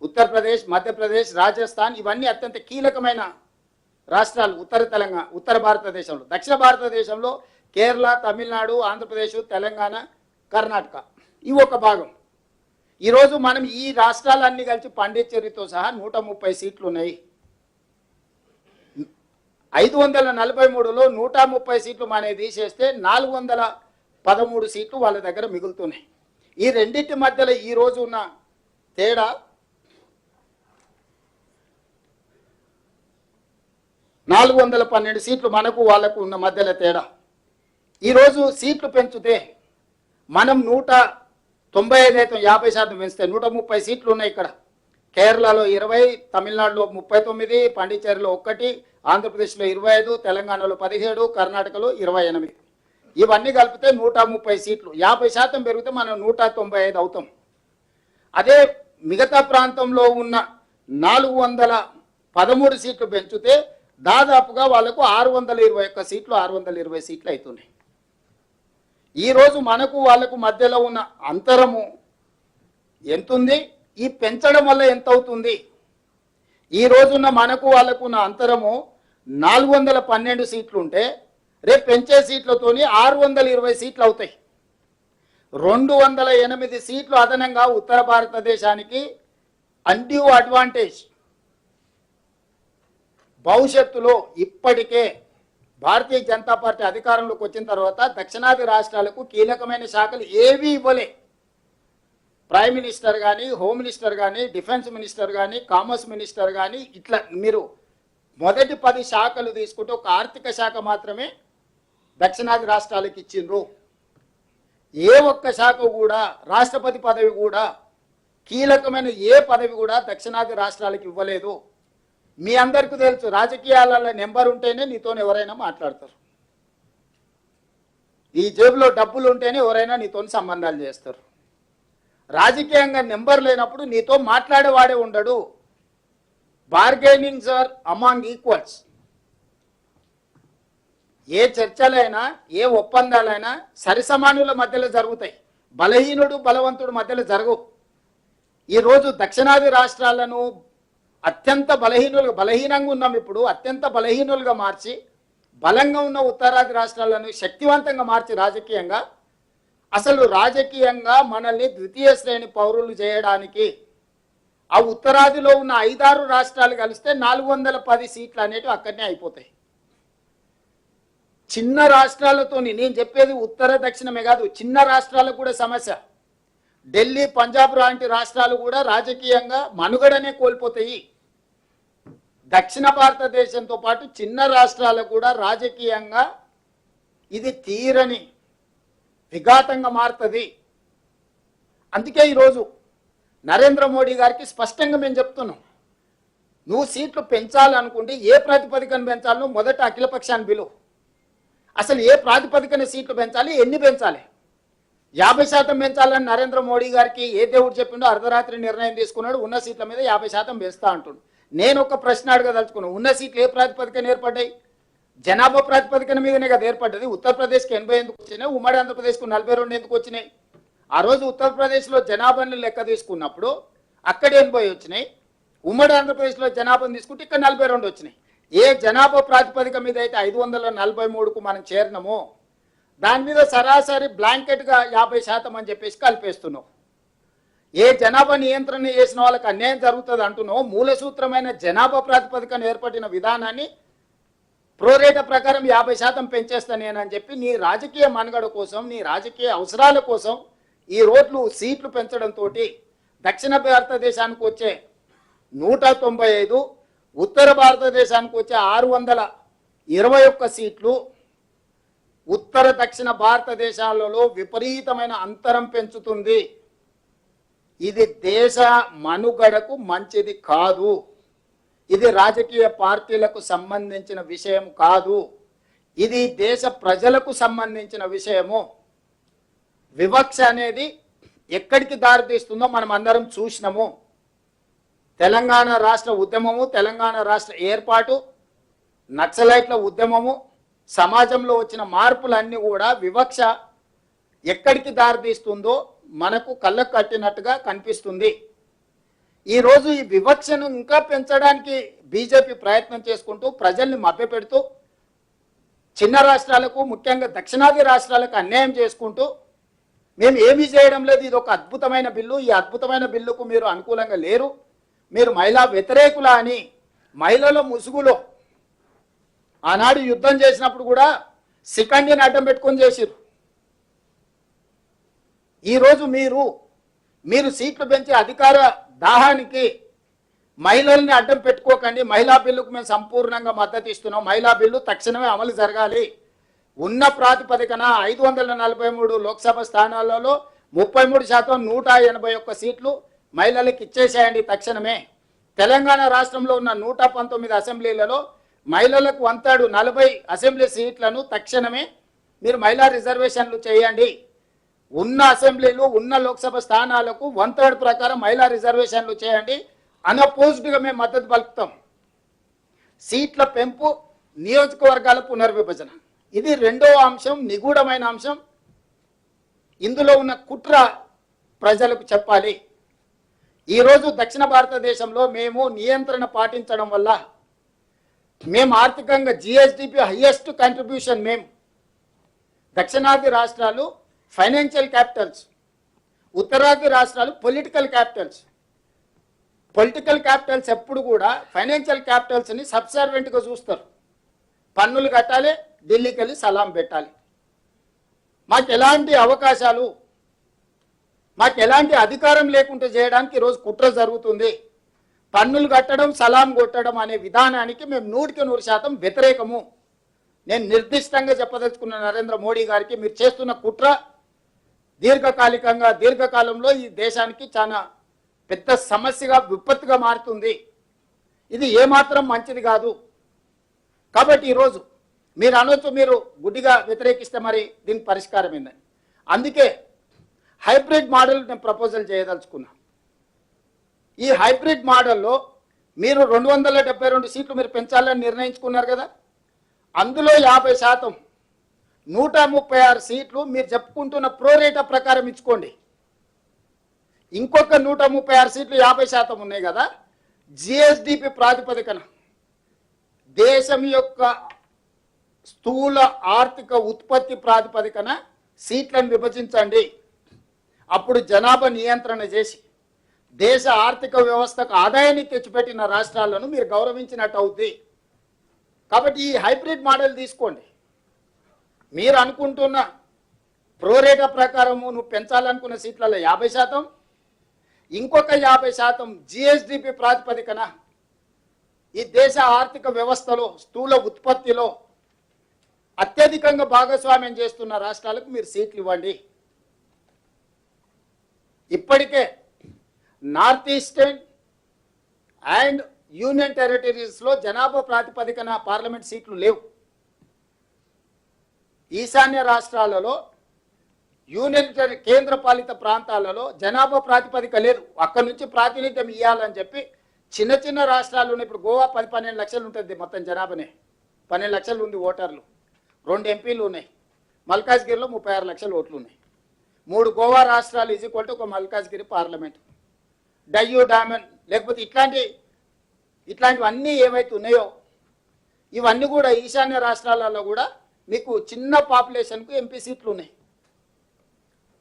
ఉత్తరప్రదేశ్, మధ్యప్రదేశ్, రాజస్థాన్ ఇవన్నీ అత్యంత కీలకమైన రాష్ట్రాలు ఉత్తర భారతదేశంలో. దక్షిణ భారతదేశంలో కేరళ, తమిళనాడు, ఆంధ్రప్రదేశ్, తెలంగాణ, కర్ణాటక ఇవి ఒక భాగం. ఈరోజు మనం ఈ రాష్ట్రాలన్నీ కలిసి పాండిచ్చేరితో సహా 130 సీట్లు ఉన్నాయి. 543లో 130 సీట్లు మనకి తీసేస్తే 413 సీట్లు వాళ్ళ దగ్గర మిగులుతున్నాయి. ఈ రెండింటి మధ్యలో ఈరోజు ఉన్న తేడా 412 సీట్లు మనకు వాళ్ళకు ఉన్న మధ్యలో తేడా. ఈరోజు సీట్లు పెంచితే మనం 195 అయితే 50% పెంచితే 130 సీట్లు ఉన్నాయి. ఇక్కడ కేరళలో 20, తమిళనాడులో 39, పాండిచ్చేరిలో 1, ఆంధ్రప్రదేశ్లో 25, తెలంగాణలో 17, కర్ణాటకలో 28. ఇవన్నీ కలిపితే 130 సీట్లు. 50% పెరిగితే మనం 195 అవుతాం. అదే మిగతా ప్రాంతంలో ఉన్న 13 సీట్లు పెంచితే దాదాపుగా వాళ్ళకు 621 సీట్లు 620 సీట్లు అవుతున్నాయి. ఈరోజు మనకు వాళ్ళకు మధ్యలో ఉన్న అంతరము ఎంతుంది, ఈ పెంచడం వల్ల ఎంత అవుతుంది? ఈ రోజున్న మనకు వాళ్ళకు ఉన్న అంతరము 412 సీట్లు ఉంటే రేపు పెంచే సీట్లతోని 620 సీట్లు అవుతాయి. 208 సీట్లు అదనంగా ఉత్తర భారతదేశానికి అన్డ్యూ అడ్వాంటేజ్. భవిష్యత్తులో ఇప్పటికే భారతీయ జనతా పార్టీ అధికారంలోకి వచ్చిన తర్వాత దక్షిణాది రాష్ట్రాలకు కీలకమైన శాఖలు ఏవీ ఇవ్వలే. ప్రైమ్ మినిస్టర్ కానీ, హోమ్ మినిస్టర్ కానీ, డిఫెన్స్ మినిస్టర్ కానీ, కామర్స్ మినిస్టర్ కానీ, ఇట్లా మీరు మొదటి 10 శాఖలు తీసుకుంటే ఒక ఆర్థిక శాఖ మాత్రమే దక్షిణాది రాష్ట్రాలకు ఇచ్చిండ్రు. ఏ ఒక్క శాఖ కూడా, రాష్ట్రపతి పదవి కూడా, కీలకమైన ఏ పదవి కూడా దక్షిణాది రాష్ట్రాలకు ఇవ్వలేదు. మీ అందరికీ తెలుసు, రాజకీయాలలో నెంబర్ ఉంటేనే నీతో ఎవరైనా మాట్లాడతారు. ఈ జేబులో డబ్బులు ఉంటేనే ఎవరైనా నీతో సంబంధాలు చేస్తారు. రాజకీయంగా నెంబర్ లేనప్పుడు నీతో మాట్లాడేవాడే ఉండడు. Bargainings are among equals. ఏ చర్చలైనా, ఏ ఒప్పందాలైనా సరిసమానుల మధ్యలో జరుగుతాయి. బలహీనుడు బలవంతుడు మధ్యలో జరగవు. ఈరోజు దక్షిణాది రాష్ట్రాలను అత్యంత బలహీనంగా ఉన్నాం, ఇప్పుడు అత్యంత బలహీనులుగా మార్చి బలంగా ఉన్న ఉత్తరాది రాష్ట్రాలను శక్తివంతంగా మార్చి రాజకీయంగా, అసలు రాజకీయంగా మనల్ని ద్వితీయ శ్రేణి పౌరులు చేయడానికి ఆ ఉత్తరాదిలో ఉన్న 5-6 రాష్ట్రాలు కలిస్తే 410 సీట్లు అనేటివి అక్కడనే అయిపోతాయి. చిన్న రాష్ట్రాలతోని, నేను చెప్పేది ఉత్తర దక్షిణమే కాదు, చిన్న రాష్ట్రాలకు కూడా సమస్య. ఢిల్లీ, పంజాబ్ లాంటి రాష్ట్రాలు కూడా రాజకీయంగా మనుగడనే కోల్పోతాయి. దక్షిణ భారతదేశంతో పాటు చిన్న రాష్ట్రాలకు కూడా రాజకీయంగా ఇది తీరని విఘాతంగా మారుతుంది. అందుకే ఈరోజు నరేంద్ర మోడీ గారికి స్పష్టంగా మేము చెప్తున్నాం, నువ్వు సీట్లు పెంచాలనుకుంటే ఏ ప్రాతిపదికన పెంచాలో మొదట అఖిలపక్షాన్ని బిలువు. అసలు ఏ ప్రాతిపదికన సీట్లు పెంచాలి, ఎన్ని పెంచాలి? 50% పెంచాలని నరేంద్ర మోడీ గారికి ఏ దేవుడు చెప్పిండో అర్ధరాత్రి నిర్ణయం తీసుకున్నాడు. ఉన్న సీట్ల మీద 50% పెంచుతా అంటుండు. నేను ఒక ప్రశ్న అడగదలుచుకున్నాను, ఉన్న సీట్లు ఏ ప్రాతిపదికన ఏర్పడ్డాయి? జనాభా ప్రాతిపదికన మీదనే కదా ఏర్పడ్డది. ఉత్తరప్రదేశ్కి 80 ఎందుకు వచ్చినాయి, ఉమ్మడి ఆంధ్రప్రదేశ్కు 42 ఎందుకు వచ్చినాయి? ఆ రోజు ఉత్తరప్రదేశ్లో జనాభాని లెక్క తీసుకున్నప్పుడు అక్కడ 80 వచ్చినాయి, ఉమ్మడి ఆంధ్రప్రదేశ్లో జనాభాను తీసుకుంటే ఇక్కడ 42 వచ్చినాయి. ఏ జనాభా ప్రాతిపదిక మీద అయితే 543కు మనం చేరినామో దాని మీద సరాసరి బ్లాంకెట్గా 50% అని చెప్పేసి కలిపేస్తున్నావు. ఏ జనాభా నియంత్రణ చేసిన వాళ్ళకి అన్యాయం జరుగుతుంది అంటున్నావు. మూలసూత్రమైన జనాభా ప్రాతిపదికన ఏర్పడిన విధానాన్ని ప్రోరేట ప్రకారం 50% పెంచేస్తానేనని చెప్పి నీ రాజకీయ మనుగడ కోసం, నీ రాజకీయ అవసరాల కోసం ఈ రోడ్లు సీట్లు పెంచడంతో దక్షిణ భారతదేశానికి వచ్చే 195, ఉత్తర భారతదేశానికి వచ్చే 621 సీట్లు ఉత్తర దక్షిణ భారతదేశాలలో విపరీతమైన అంతరం పెంచుతుంది. ఇది దేశ మనుగడకు మంచిది కాదు. ఇది రాజకీయ పార్టీలకు సంబంధించిన విషయం కాదు. ఇది దేశ ప్రజలకు సంబంధించిన విషయము. వివక్ష అనేది ఎక్కడికి దారితీస్తుందో మనం అందరం చూసినాము. తెలంగాణ రాష్ట్ర ఉద్యమము, తెలంగాణ రాష్ట్ర ఏర్పాటు, నక్సలైట్ల ఉద్యమము, సమాజంలో వచ్చిన మార్పులన్నీ కూడా వివక్ష ఎక్కడికి దారితీస్తుందో మనకు కళ్ళకు కట్టినట్టుగా కనిపిస్తుంది. ఈరోజు ఈ వివక్షను ఇంకా పెంచడానికి బీజేపీ ప్రయత్నం చేసుకుంటూ ప్రజల్ని మభ్యపెడుతూ చిన్న రాష్ట్రాలకు, ముఖ్యంగా దక్షిణాది రాష్ట్రాలకు అన్యాయం చేసుకుంటూ మేము ఏమీ చేయడం లేదు, ఇది ఒక అద్భుతమైన బిల్లు, ఈ అద్భుతమైన బిల్లుకు మీరు అనుకూలంగా లేరు, మీరు మహిళా వ్యతిరేకులా అని మహిళల ముసుగులో ఆనాడు యుద్ధం చేసినప్పుడు కూడా శిఖండిని అడ్డం పెట్టుకొని చేసిరు. ఈరోజు మీరు సీట్లు పెంచే అధికార దాహానికి మహిళల్ని అడ్డం పెట్టుకోకండి. మహిళా బిల్లుకు మేము సంపూర్ణంగా మద్దతు ఇస్తున్నాం. మహిళా బిల్లు తక్షణమే అమలు జరగాలి. ఉన్న ప్రాతిపదికన 543 లోక్సభ స్థానాలలో 33% 181 సీట్లు మహిళలకు ఇచ్చేసేయండి తక్షణమే. తెలంగాణ రాష్ట్రంలో ఉన్న 119 అసెంబ్లీలలో మహిళలకు 1/3 అసెంబ్లీ సీట్లను తక్షణమే మీరు మహిళా రిజర్వేషన్లు చేయండి. ఉన్న అసెంబ్లీలు, ఉన్న లోక్సభ స్థానాలకు 1/3 ప్రకారం మహిళా రిజర్వేషన్లు చేయండి. అన్అపోజ్డ్గా మేము మద్దతు పలుకుతాం. సీట్ల పెంపు, నియోజకవర్గాల పునర్విభజన. ఇది రెండవ అంశం, నిగూఢమైన అంశం. ఇందులో ఉన్న కుట్ర ప్రజలకు చెప్పాలి. ఈరోజు దక్షిణ భారతదేశంలో మేము నియంత్రణ పాటించడం వల్ల మేము ఆర్థికంగా జిఎస్డిపి హైయెస్ట్ కంట్రిబ్యూషన్. మేము దక్షిణాది రాష్ట్రాలు ఫైనాన్షియల్ క్యాపిటల్స్, ఉత్తరాది రాష్ట్రాలు పొలిటికల్ క్యాపిటల్స్. పొలిటికల్ క్యాపిటల్స్ ఎప్పుడు కూడా ఫైనాన్షియల్ క్యాపిటల్స్ని సబ్సర్వెంట్గా చూస్తారు. పన్నులు కట్టాలి, ఢిల్లీకి వెళ్ళి సలాం పెట్టాలి. మాకు ఎలాంటి అవకాశాలు, మాకు ఎలాంటి అధికారం లేకుండా చేయడానికి ఈరోజు కుట్ర జరుగుతుంది. పన్నులు కట్టడం, సలాం కొట్టడం అనే విధానానికి మేము 100% వ్యతిరేకము. నేను నిర్దిష్టంగా చెప్పదలుచుకున్న నరేంద్ర మోడీ గారికి, మీరు చేస్తున్న కుట్ర దీర్ఘకాలంలో ఈ దేశానికి చాలా పెద్ద సమస్యగా, విపత్తుగా మారుతుంది. ఇది ఏమాత్రం మంచిది కాదు. కాబట్టి ఈరోజు మీరు అనొచ్చు, మీరు గుడ్డిగా వ్యతిరేకిస్తే మరి దీనికి పరిష్కారం ఏందని. అందుకే హైబ్రిడ్ మోడల్ నేను ప్రపోజల్ చేయదలుచుకున్నా. ఈ హైబ్రిడ్ మోడల్లో మీరు 272 సీట్లు మీరు పెంచాలని నిర్ణయించుకున్నారు కదా, అందులో 50%, 136 సీట్లు మీరు చెప్పుకుంటున్న ప్రోరేటా ప్రకారం ఇచ్చుకోండి. ఇంకొక 136 సీట్లు 50% ఉన్నాయి కదా, జిఎస్డిపి ప్రాతిపదికన దేశం యొక్క స్థూల ఆర్థిక ఉత్పత్తి ప్రాతిపదికన సీట్లను విభజించండి. అప్పుడు జనాభా నియంత్రణ చేసి దేశ ఆర్థిక వ్యవస్థకు ఆదాయాన్ని తెచ్చిపెట్టిన రాష్ట్రాలను మీరు గౌరవించినట్టు అవుద్ది. కాబట్టి ఈ హైబ్రిడ్ మోడల్ తీసుకోండి. మీరు అనుకుంటున్న ప్రోరేటా ప్రకారము నువ్వు పెంచాలనుకున్న సీట్లలో 50%, ఇంకొక 50% జిఎస్డిపి ప్రాతిపదికన ఈ దేశ ఆర్థిక వ్యవస్థలో స్థూల ఉత్పత్తిలో అత్యధికంగా భాగస్వామ్యం చేస్తున్న రాష్ట్రాలకు మీరు సీట్లు ఇవ్వండి. ఇప్పటికే నార్త్ ఈస్టర్న్ అండ్ యూనియన్ టెరిటరీస్లో జనాభా ప్రాతిపదికన పార్లమెంట్ సీట్లు లేవు. ఈశాన్య రాష్ట్రాలలో, యూనియన్ కేంద్ర పాలిత ప్రాంతాలలో జనాభా ప్రాతిపదిక లేదు. అక్కడి నుంచి ప్రాతినిధ్యం ఇవ్వాలని చెప్పి చిన్న చిన్న రాష్ట్రాలు ఉన్నాయి. ఇప్పుడు గోవా 10-12 లక్షలు ఉంటుంది మొత్తం జనాభానే, 12 లక్షలు ఉంది ఓటర్లు, 2 ఎంపీలు ఉన్నాయి. మల్కాజ్గిరిలో 36 లక్షల ఓట్లు ఉన్నాయి. 3 గోవా రాష్ట్రాలు ఈక్వల్ ఒక మల్కాజ్గిరి పార్లమెంట్. డయ్యూ డామన్ లేకపోతే ఇట్లాంటివన్నీ ఏవైతే ఉన్నాయో ఇవన్నీ కూడా ఈశాన్య రాష్ట్రాలలో కూడా మీకు చిన్న పాపులేషన్కు ఎంపీ సీట్లు ఉన్నాయి.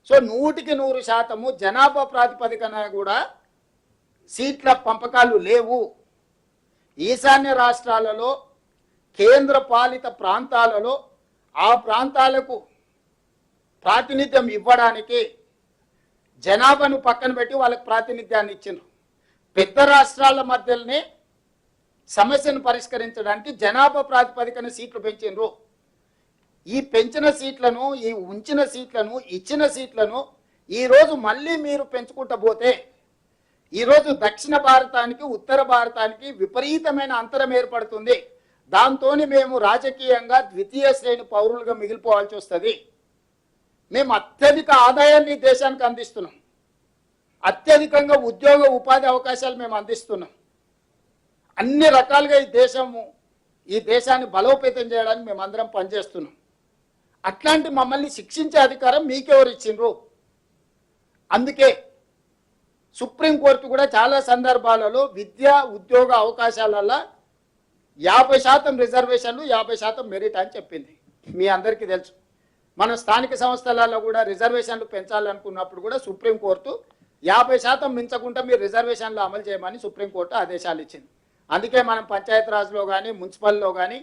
సో 100% జనాభా ప్రాతిపదికన కూడా సీట్ల పంపకాలు లేవు. ఈశాన్య రాష్ట్రాలలో, కేంద్ర పాలిత ప్రాంతాలలో ఆ ప్రాంతాలకు ప్రాతినిధ్యం ఇవ్వడానికి జనాభాను పక్కన పెట్టి వాళ్ళకి ప్రాతినిధ్యాన్ని ఇచ్చిండ్రు. పెద్ద రాష్ట్రాల మధ్యలోనే సమస్యను పరిష్కరించడానికి జనాభా ప్రాతిపదికన సీట్లు పెంచిండ్రు. ఈ పెంచిన సీట్లను, ఈ ఉంచిన సీట్లను, ఇచ్చిన సీట్లను ఈరోజు మళ్ళీ మీరు పెంచుకుంటూ పోతే ఈరోజు దక్షిణ భారతానికి, ఉత్తర భారతానికి విపరీతమైన అంతరం ఏర్పడుతుంది. దాంతో మేము రాజకీయంగా ద్వితీయ శ్రేణి పౌరులుగా మిగిలిపోవాల్సి వస్తుంది. మేము అత్యధిక ఆదాయాన్ని దేశానికి అందిస్తున్నాం, అత్యధికంగా ఉద్యోగ ఉపాధి అవకాశాలు మేము అందిస్తున్నాం. అన్ని రకాలుగా ఈ దేశాన్ని బలోపేతం చేయడానికి మేమందరం పనిచేస్తున్నాం. అట్లాంటి మమ్మల్ని శిక్షించే అధికారం మీకెవరు ఇచ్చిండ్రు? అందుకే సుప్రీంకోర్టు కూడా చాలా సందర్భాలలో విద్యా ఉద్యోగ అవకాశాలలో 50% రిజర్వేషన్లు, 50% మెరిట్ అని చెప్పింది. మీ అందరికీ తెలుసు. మన స్థానిక సంస్థలలో కూడా రిజర్వేషన్లు పెంచాలనుకున్నప్పుడు కూడా సుప్రీంకోర్టు 50% మించకుండా మీరు రిజర్వేషన్లు అమలు చేయమని సుప్రీంకోర్టు ఆదేశాలు ఇచ్చింది. అందుకే మనం పంచాయతీరాజ్లో కానీ, మున్సిపల్లో కానీ,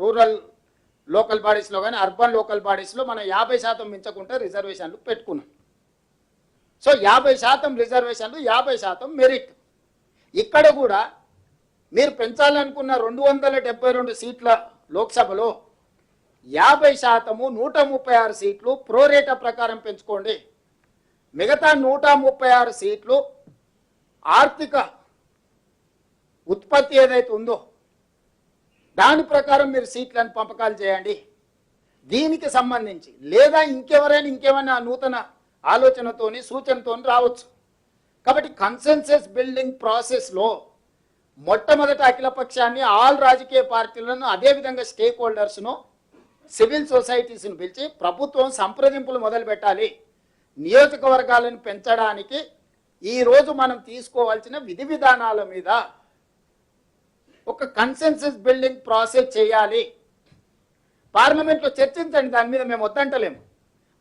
రూరల్ లోకల్ బాడీస్లో కానీ, అర్బన్ లోకల్ బాడీస్లో మనం 50% మించకుండా రిజర్వేషన్లు పెట్టుకున్నాం. సో 50% రిజర్వేషన్లు, 50% మెరిట్. ఇక్కడ కూడా మీరు పెంచాలనుకున్న 272 సీట్ల లోక్సభలో 50%, 136 సీట్లు ప్రోరేటా ప్రకారం పెంచుకోండి. మిగతా 136 సీట్లు ఆర్థిక ఉత్పత్తి ఏదైతే ఉందో దాని ప్రకారం మీరు సీట్లను పంపకాలు చేయండి. దీనికి సంబంధించి లేదా ఇంకేమైనా నూతన ఆలోచనతోని, సూచనతోని రావచ్చు. కాబట్టి కన్సెన్సస్ బిల్డింగ్ ప్రాసెస్లో మొట్టమొదట అఖిలపక్షాన్ని ఆల్ రాజకీయ పార్టీలను అదేవిధంగా స్టేక్ హోల్డర్స్ను సివిల్ సొసైటీస్ను పిలిచి ప్రభుత్వం సంప్రదింపులు మొదలు పెట్టాలి. నియోజకవర్గాలను పెంచడానికి ఈరోజు మనం తీసుకోవాల్సిన విధి విధానాల మీద ఒక కన్సెన్సస్ బిల్డింగ్ ప్రాసెస్ చేయాలి. పార్లమెంట్లో చర్చించండి, దాని మీద మేము వద్దంటలేము.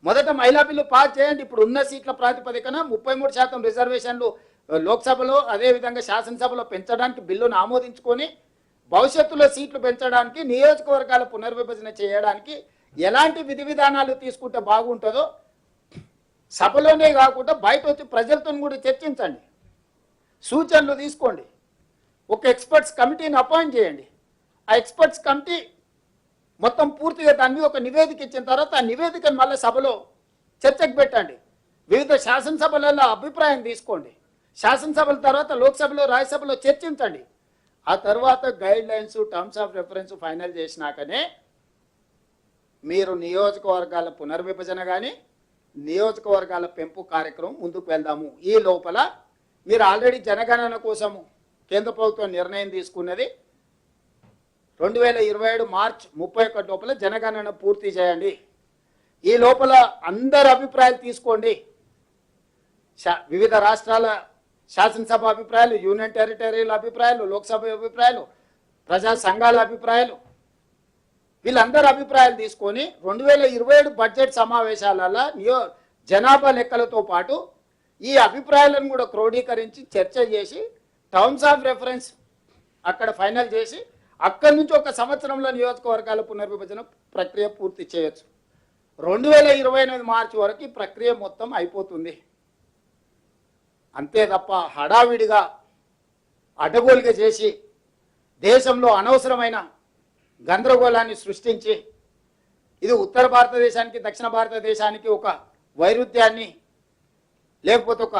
మొదట మహిళా బిల్లు పాస్ చేయండి. ఇప్పుడు ఉన్న సీట్ల ప్రాతిపదికన 33% రిజర్వేషన్లు లోక్సభలో అదేవిధంగా శాసనసభలో పెంచడానికి బిల్లును ఆమోదించుకొని భవిష్యత్తులో సీట్లు పెంచడానికి నియోజకవర్గాల పునర్విభజన చేయడానికి ఎలాంటి విధి విధానాలు తీసుకుంటే బాగుంటుందో సభలోనే కాకుండా బయట వచ్చి ప్రజలతో కూడా చర్చించండి, సూచనలు తీసుకోండి. ఒక ఎక్స్పర్ట్స్ కమిటీని అపాయింట్ చేయండి. ఆ ఎక్స్పర్ట్స్ కమిటీ మొత్తం పూర్తిగా దాని మీద ఒక నివేదిక ఇచ్చిన తర్వాత ఆ నివేదికను మళ్ళీ సభలో చర్చకు పెట్టండి. వివిధ శాసనసభలలో అభిప్రాయం తీసుకోండి. శాసనసభల తర్వాత లోక్సభలో రాజ్యసభలో చర్చించండి. ఆ తర్వాత guidelines terms of reference final చేసినాకనే మీరు నియోజకవర్గాల పునర్విభజన కానీ నియోజకవర్గాల పెంపు కార్యక్రమం ముందుకు వెళ్దాము. ఈ లోపల మీరు ఆల్రెడీ జనగణన కోసము కేంద్ర ప్రభుత్వం నిర్ణయం తీసుకున్నది 2027 మార్చ్ 31 లోపల జనగణన పూర్తి చేయండి. ఈ లోపల అందరి అభిప్రాయాలు తీసుకోండి. వివిధ రాష్ట్రాల శాసనసభ అభిప్రాయాలు, యూనియన్ టెరిటరీల అభిప్రాయాలు, లోక్సభ అభిప్రాయాలు, ప్రజా సంఘాల అభిప్రాయాలు, వీళ్ళందరి అభిప్రాయాలు తీసుకొని 2027 బడ్జెట్ సమావేశాలలో జనాభా లెక్కలతో పాటు ఈ అభిప్రాయాలను కూడా క్రోడీకరించి చర్చ చేసి టర్మ్స్ ఆఫ్ రెఫరెన్స్ అక్కడ ఫైనల్ చేసి అక్కడి నుంచి ఒక సంవత్సరంలో నియోజకవర్గాల పునర్విభజన ప్రక్రియ పూర్తి చేయొచ్చు. 2028 మార్చి వరకు ఈ ప్రక్రియ మొత్తం అయిపోతుంది. అంతే తప్ప హడావిడిగా అడ్డగోలుగా చేసి దేశంలో అనవసరమైన గందరగోళాన్ని సృష్టించి ఇది ఉత్తర భారతదేశానికి దక్షిణ భారతదేశానికి ఒక వైరుధ్యాన్ని లేకపోతే ఒక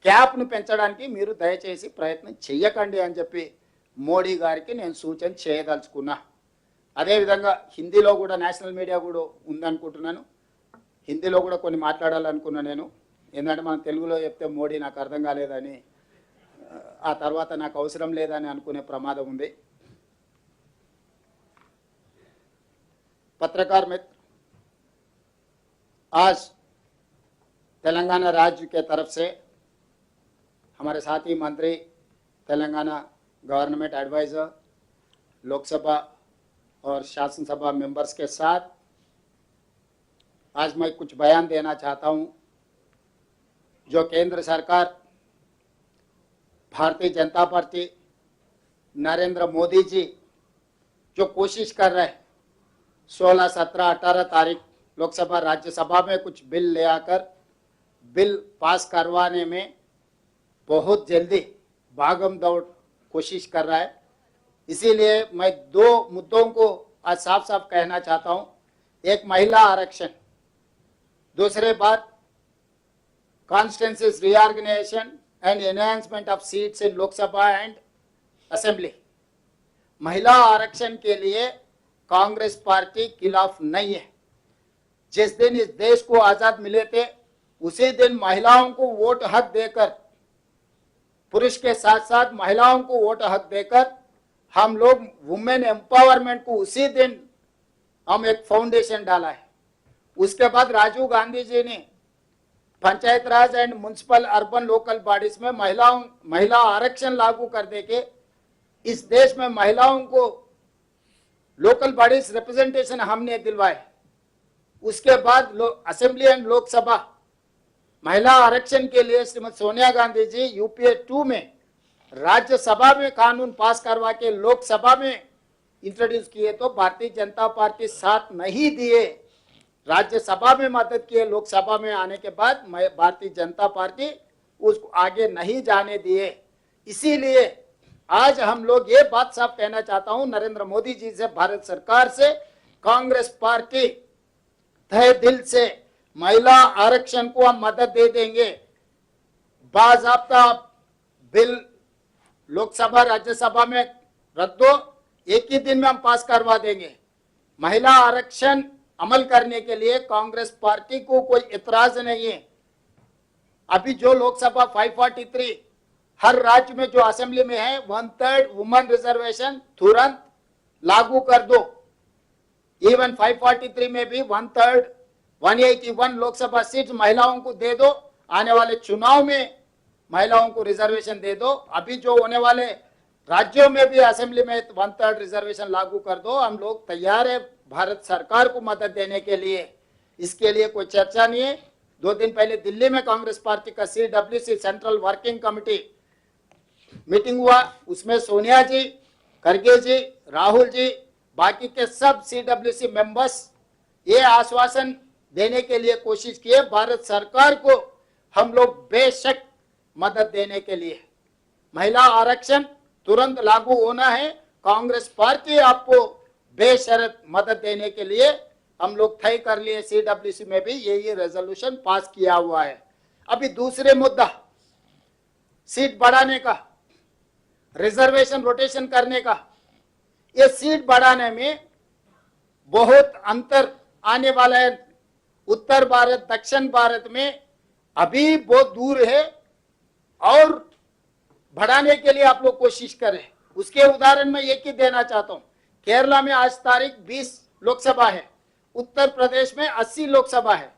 గ్యాప్ను పెంచడానికి మీరు దయచేసి ప్రయత్నం చెయ్యకండి అని చెప్పి మోడీ గారికి నేను సూచన చేయదలుచుకున్నా. అదేవిధంగా హిందీలో కూడా నేషనల్ మీడియా కూడా ఉందనుకుంటున్నాను. హిందీలో కూడా కొన్ని మాట్లాడాలనుకున్నా నేను. ఎందుకంటే మనం తెలుగులో చెప్తే మోడీ నాకు అర్థం కాలేదని ఆ తర్వాత నాకు అవసరం లేదని అనుకునే ప్రమాదం ఉంది. पत्रकार मित्र, आज तेलंगाना राज्य के तरफ से हमारे साथी मंत्री, तेलंगाना गवर्नमेंट एडवाइज़र, लोकसभा और शासन सभा मेंबर्स के साथ आज मैं कुछ बयान देना चाहता हूं. जो केंद्र सरकार, भारतीय जनता पार्टी, नरेंद्र मोदी जी जो कोशिश कर रहे हैं 16, 17, 18 तारीख लोकसभा राज्यसभा में कुछ बिल ले आकर बिल पास करवाने में बहुत जल्दी भागम दौड़ कोशिश कर रहा है. इसीलिए मैं दो मुद्दों को आज साफ साफ कहना चाहता हूं. एक महिला आरक्षण, दूसरे बात constituencies reorganisation and enhancement of seats in Lok Sabha and assembly. महिला आरक्षण के लिए कांग्रेस पार्टी खिलाफ नहीं है. जिस दिन इस देश को आजाद मिले थे उसी दिन महिलाओं को वोट हक देकर, पुरुष के साथ साथ महिलाओं को वोट हक देकर हम लोग वुमेन एम्पावरमेंट को उसी दिन हम एक फाउंडेशन डाला है. उसके बाद राजीव गांधी जी ने panchayat raj and municipal urban local bodies में महिला आरक्षण लागू कर दे के इस देश में महिलाओं को लोकल बॉडीज रिप्रेजेंटेशन हमने दिलवाए. उसके बाद असेंबली एंड लोकसभा महिला आरक्षण के लिए श्रीमती सोनिया गांधी जी यूपीए 2 में राज्यसभा में कानून पास करवा के लोकसभा में इंट्रोड्यूस किए तो भारतीय जनता पार्टी साथ नहीं दिए. राज्यसभा में मदद किए, लोकसभा में आने के बाद भारतीय जनता पार्टी उसको आगे नहीं जाने दिए. इसीलिए आज हम लोग ये बात साफ कहना चाहता हूं नरेंद्र मोदी जी से, भारत सरकार से, कांग्रेस पार्टी तहे दिल से महिला आरक्षण को हम मदद दे देंगे. बाज़ाब्ता बिल लोकसभा राज्यसभा में रख दो, एक ही दिन में हम पास करवा देंगे. महिला आरक्षण अमल करने के लिए कांग्रेस पार्टी को कोई इतराज नहीं है. अभी जो लोकसभा 543 हर राज्य में जो असेंबली में है 1/3 वुमेन रिजर्वेशन तुरंत लागू कर दो। इवन 543 में भी 1/3 181 लोकसभा सीट महिलाओं को दे दो। आने वाले चुनाव में महिलाओं को रिजर्वेशन दे दो। अभी जो होने वाले राज्यों में भी असेंबली में 1/3 रिजर्वेशन लागू कर दो। हम लोग तैयार है भारत सरकार को मदद देने के लिए। इसके लिए कोई चर्चा नहीं है। 2 दिन पहले दिल्ली में कांग्रेस पार्टी का CWC central working committee meeting हुआ। उसमें सोनिया जी, खड़गे जी, राहुल जी, बाकी के सब CWC मेंबर्स ये आश्वासन देने के लिए कोशिश किए भारत सरकार को हम लोग बेशक मदद देने के लिए। महिला आरक्षण तुरंत लागू होना है। कांग्रेस पार्टी आपको बेशर्त मदद देने के लिए हम लोग तय कर लिए। CWC में भी यही रेजोल्यूशन पास किया हुआ है। अभी दूसरे मुद्दा सीट बढ़ाने का, रिजर्वेशन रोटेशन करने का। ये सीट बढ़ाने में बहुत अंतर आने वाला है। उत्तर भारत दक्षिण भारत में अभी बहुत दूर है और बढ़ाने के लिए आप लोग कोशिश करें। उसके उदाहरण में एक ही देना चाहता हूं। केरला में आज तारीख 20 लोकसभा है, उत्तर प्रदेश में 80 लोकसभा है।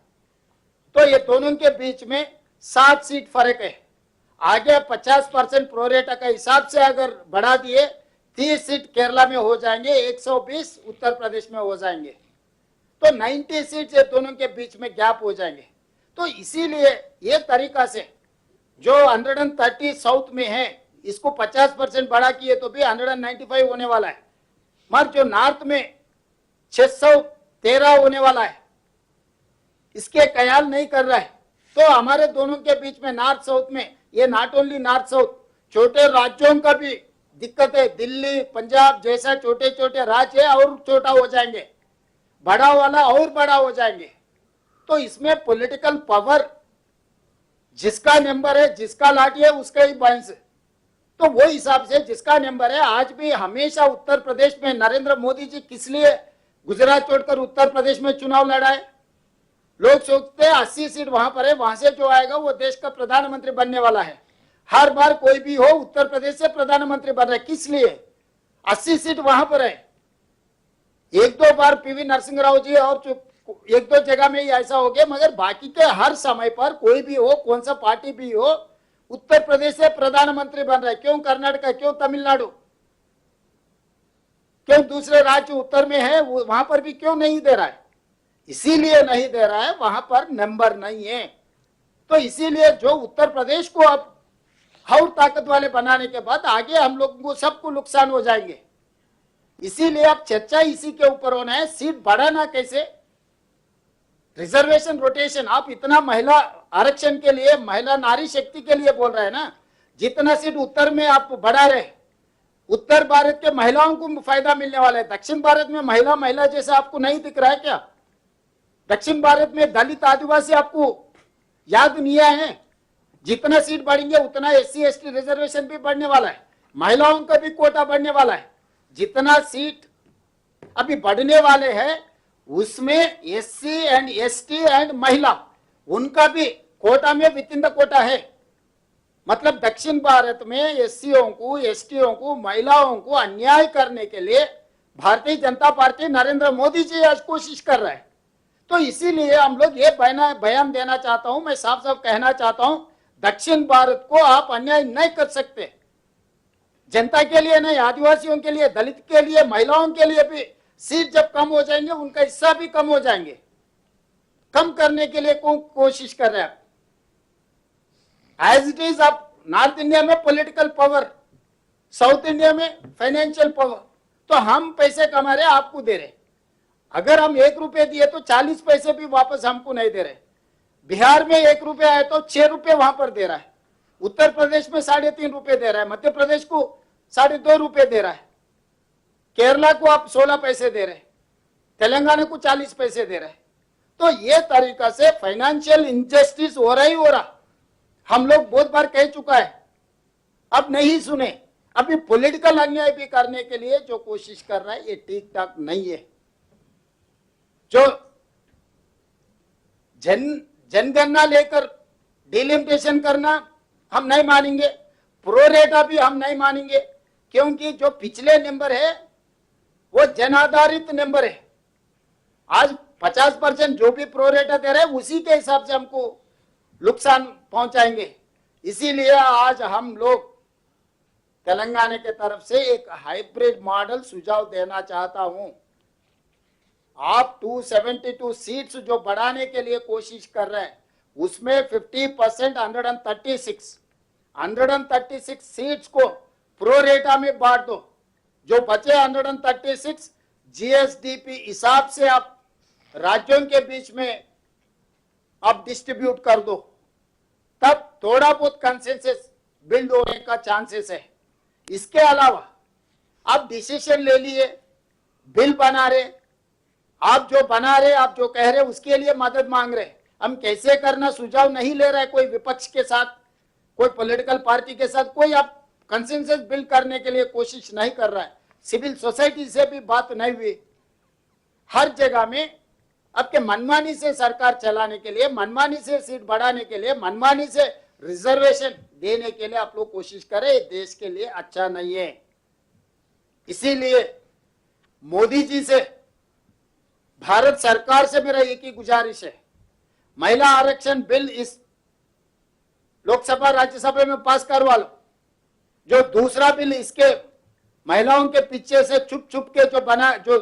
तो ये दोनों के बीच में 7 सीट फर्क है। आगे 50% प्रोरेटा का हिसाब से अगर बढ़ा दिए 30 सीट केरला में हो जाएंगे, 120 उत्तर प्रदेश में हो जाएंगे। तो 90 सीट ये दोनों के बीच में गैप हो जाएंगे। तो इसीलिए ये तरीका से जो 130 साउथ में है इसको 50% बढ़ा किए तो भी 195 होने वाला है। मगर जो नॉर्थ में 613 होने वाला है, इसके ख्याल नहीं कर रहा है। तो हमारे दोनों के बीच में नॉर्थ साउथ में, ये नॉट ओनली नॉर्थ साउथ, छोटे राज्यों का भी दिक्कत है। दिल्ली, पंजाब जैसा छोटे छोटे राज्य है और छोटा हो जाएंगे, बड़ा वाला और बड़ा हो जाएंगे। तो इसमें पॉलिटिकल पावर जिसका नंबर है, जिसका लाठी है, उसका ही बैंस। तो वो हिसाब से जिसका नंबर है, आज भी हमेशा उत्तर प्रदेश में नरेंद्र मोदी जी किस लिए गुजरात छोड़कर उत्तर प्रदेश में चुनाव लड़ाए? लोग सोचते हैं 80 सीट वहां पर है, वहां से जो आएगा वो देश का प्रधानमंत्री बनने वाला है। हर बार कोई भी हो उत्तर प्रदेश से प्रधानमंत्री बन रहा है, किस लिए? 80 सीट वहां पर है। 1-2 बार PV नरसिंह राव जी और 1-2 जगह में ही ऐसा हो गया, मगर बाकी के हर समय पर कोई भी हो, कौन सा पार्टी भी हो, उत्तर प्रदेश से प्रधानमंत्री बन रहा है। क्यों कर्नाटक, क्यों तमिलनाडु, क्यों दूसरे राज्य उत्तर में है वहां पर भी क्यों नहीं दे रहा है? इसीलिए नहीं दे रहा है, वहां पर नंबर नहीं है। तो इसीलिए जो उत्तर प्रदेश को अब और ताकत वाले बनाने के बाद आगे हम लोगों को सबको नुकसान हो जाएंगे। इसीलिए अब चर्चा इसी के ऊपर होना है, सीट बढ़ाना कैसे, रिजर्वेशन रोटेशन। आप इतना महिला आरक्षण के लिए, महिला नारी शक्ति के लिए बोल रहे हैं ना, जितना सीट उत्तर में आप बढ़ा रहे, उत्तर भारत के महिलाओं को फायदा मिलने वाला है। दक्षिण भारत में महिला महिला जैसा आपको नहीं दिख रहा है क्या? दक्षिण भारत में दलित आदिवासी आपको याद नहीं आए हैं? जितना सीट बढ़ेंगे उतना SC ST रिजर्वेशन भी बढ़ने वाला है, महिलाओं का भी कोटा बढ़ने वाला है। जितना सीट अभी बढ़ने वाले हैं उसमें SC एंड ST एंड महिला उनका भी कोटा में विद इन द कोटा है। मतलब दक्षिण भारत में SCओं को, STओं को, महिलाओं को अन्याय करने के लिए भारतीय जनता पार्टी, नरेंद्र मोदी जी आज कोशिश कर रहा है। तो इसीलिए हम लोग ये बयान देना चाहता हूं, मैं साफ साफ कहना चाहता हूं, दक्षिण भारत को आप अन्याय नहीं कर सकते। जनता के लिए नहीं, आदिवासियों के लिए, दलित के लिए, महिलाओं के लिए भी सीट जब कम हो जाएंगे उनका हिस्सा भी कम हो जाएंगे। कम करने के लिए कोशिश कर रहे हैं। एज इट इज आप नॉर्थ इंडिया में पॉलिटिकल पावर, साउथ इंडिया में फाइनेंशियल पावर। तो हम पैसे कमा रहे, आपको दे रहे। अगर हम 1 रुपये दिए तो 40 पैसे भी वापस हमको नहीं दे रहे। बिहार में 1 रुपया है तो 6 रुपये वहां पर दे रहा है। उत्तर प्रदेश में 3.5 रुपये दे रहा है। मध्य प्रदेश को 2.5 रुपये दे रहा है। केरला को आप 16 पैसे दे रहे, तेलंगाना को 40 पैसे दे रहे। तो ये तरीका से फाइनेंशियल इनजस्टिस हो रहा ही हो रहा। हम लोग बहुत बार कह चुका है, अब नहीं सुने। अभी पॉलिटिकल अन्याय भी करने के लिए जो कोशिश कर रहा है ये ठीक ठाक नहीं है। जो जनगणना लेकर डिलिमिटेशन करना हम नहीं मानेंगे। प्रोरेटा भी हम नहीं मानेंगे, क्योंकि जो पिछले नंबर है वो जन आधारित नंबर है। आज 50% जो भी प्रोरेटा दे रहे हैं उसी के हिसाब से हमको नुकसान पहुंचाएंगे। इसीलिए आज हम लोग तेलंगाना के तरफ से एक हाइब्रिड मॉडल सुझाव देना चाहता हूं। आप 272 सीट्स जो बढ़ाने के लिए कोशिश कर रहे हैं उसमें 50% 136 सीट्स को प्रोरेटा में बांट दो। जो बचे 136 जीएसडीपी हिसाब से आप राज्यों के बीच में आप डिस्ट्रीब्यूट कर दो, तब थोड़ा बहुत कंसेंसस बिल्ड होने का चांसेस है। इसके अलावा आप डिसीजन ले लिए, बिल बना रहे, आप जो बना रहे, आप जो कह रहे उसके लिए मदद मांग रहे, हम कैसे करना सुझाव नहीं ले रहे। कोई विपक्ष के साथ, कोई पॉलिटिकल पार्टी के साथ कोई आप कंसेंसस बिल्ड करने के लिए कोशिश नहीं कर रहा है। सिविल सोसाइटी से भी बात नहीं हुई। हर जगह में आपके मनमानी से सरकार चलाने के लिए, मनमानी से सीट बढ़ाने के लिए, मनमानी से रिजर्वेशन देने के लिए आप लोग कोशिश करें, देश के लिए अच्छा नहीं है। इसीलिए मोदी जी से, भारत सरकार से मेरा एक ही गुजारिश है, महिला आरक्षण बिल इस लोकसभा राज्यसभा में पास करवा लो। जो दूसरा बिल इसके महिलाओं के पीछे से छुप छुप के जो बना, जो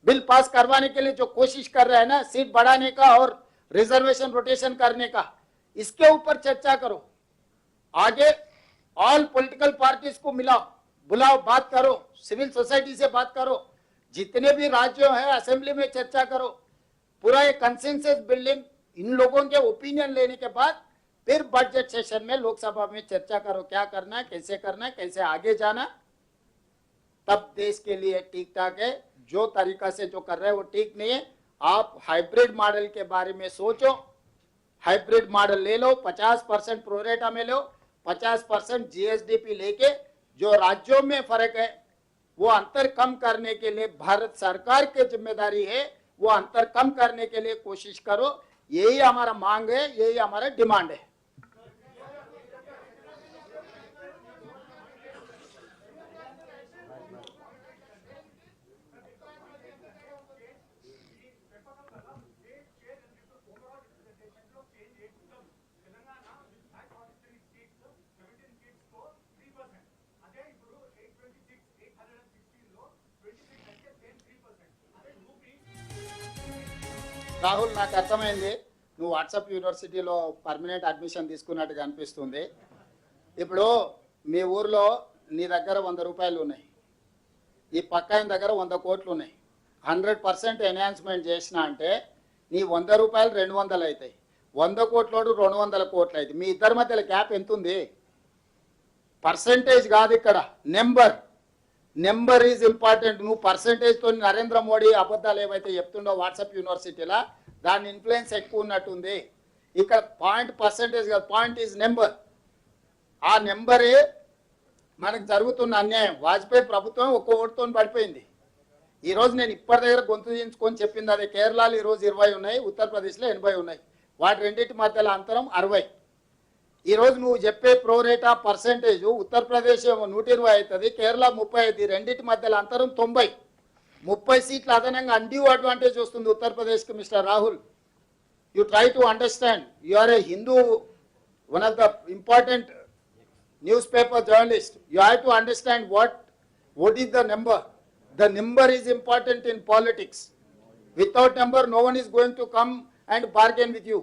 बिल पास करवाने के लिए जो कोशिश कर रहे हैं ना, सीट बढ़ाने का और रिजर्वेशन रोटेशन करने का, इसके ऊपर चर्चा करो। आगे ऑल पॉलिटिकल पार्टीज को मिलाओ, बुलाओ, बात करो, सिविल सोसाइटी से बात करो, जितने भी राज्यों हैं असेंबली में चर्चा करो। पूरा एक कंसेंसस बिल्डिंग, इन लोगों के ओपिनियन लेने के बाद फिर बजट सेशन में लोकसभा में चर्चा करो, क्या करना है, कैसे आगे जाना, तब देश के लिए ठीक ठाक है। जो तरीका से जो कर रहे हैं वो ठीक नहीं है। आप हाइब्रिड मॉडल के बारे में सोचो, हाइब्रिड मॉडल ले लो, 50% प्रोरेटा में लो, 50% जीएसडीपी लेके जो राज्यों में फर्क है वो अंतर कम करने के लिए भारत सरकार की जिम्मेदारी है, वो अंतर कम करने के लिए कोशिश करो। यही हमारा मांग है, यही हमारा डिमांड है। రాహుల్, నాకు అర్థమైంది నువ్వు వాట్సాప్ యూనివర్సిటీలో పర్మనెంట్ అడ్మిషన్ తీసుకున్నట్టుగా అనిపిస్తుంది. ఇప్పుడు మీ ఊర్లో నీ దగ్గర 100 రూపాయలు ఉన్నాయి, ఈ పక్క ఆయన దగ్గర 100 కోట్లు ఉన్నాయి. 100% ఎన్హాన్స్మెంట్ చేసినా అంటే నీ 100 రూపాయలు 200 అవుతాయి, 100 కోట్లోడు 200 కోట్లు అవుతాయి. మీ ఇద్దరి మధ్యలో గ్యాప్ ఎంత ఉంది? పర్సెంటేజ్ కాదు ఇక్కడ, నెంబర్ ఈజ్ ఇంపార్టెంట్. నువ్వు పర్సెంటేజ్తో నరేంద్ర మోడీ అబద్ధాలు ఏవైతే చెప్తుండో వాట్సాప్ యూనివర్సిటీలో దాని ఇన్ఫ్లుయెన్స్ ఎక్కువ ఉన్నట్టుంది. ఇక్కడ పర్సెంటేజ్ కాదు, పాయింట్ ఈజ్ నెంబర్. ఆ నెంబరే మనకు జరుగుతున్న అన్యాయం. వాజ్పేయి ప్రభుత్వం ఒక్క ఓటుతో పడిపోయింది. ఈరోజు నేను ఇప్పటి దగ్గర గొంతు దించుకొని చెప్పింది అదే. కేరళలో ఈరోజు 20 ఉన్నాయి, ఉత్తరప్రదేశ్లో 80 ఉన్నాయి. వాటి రెండింటి మధ్యలో అంతరం 60. ఈరోజు నువ్వు చెప్పే ప్రోరేటా పర్సెంటేజ్ ఉత్తరప్రదేశ్ 120 అవుతుంది, కేరళ 30 అవుతుంది. రెండింటి మధ్యలో అంతరం 90. 30 సీట్లు అదనంగా అన్డ్యూ అడ్వాంటేజ్ వస్తుంది ఉత్తరప్రదేశ్కి. Mister Rahul, you try to understand. You are a Hindu, one of the important newspaper journalist. You have to understand what is the number. The number is important in politics. Without number, no one is going to come and bargain with you.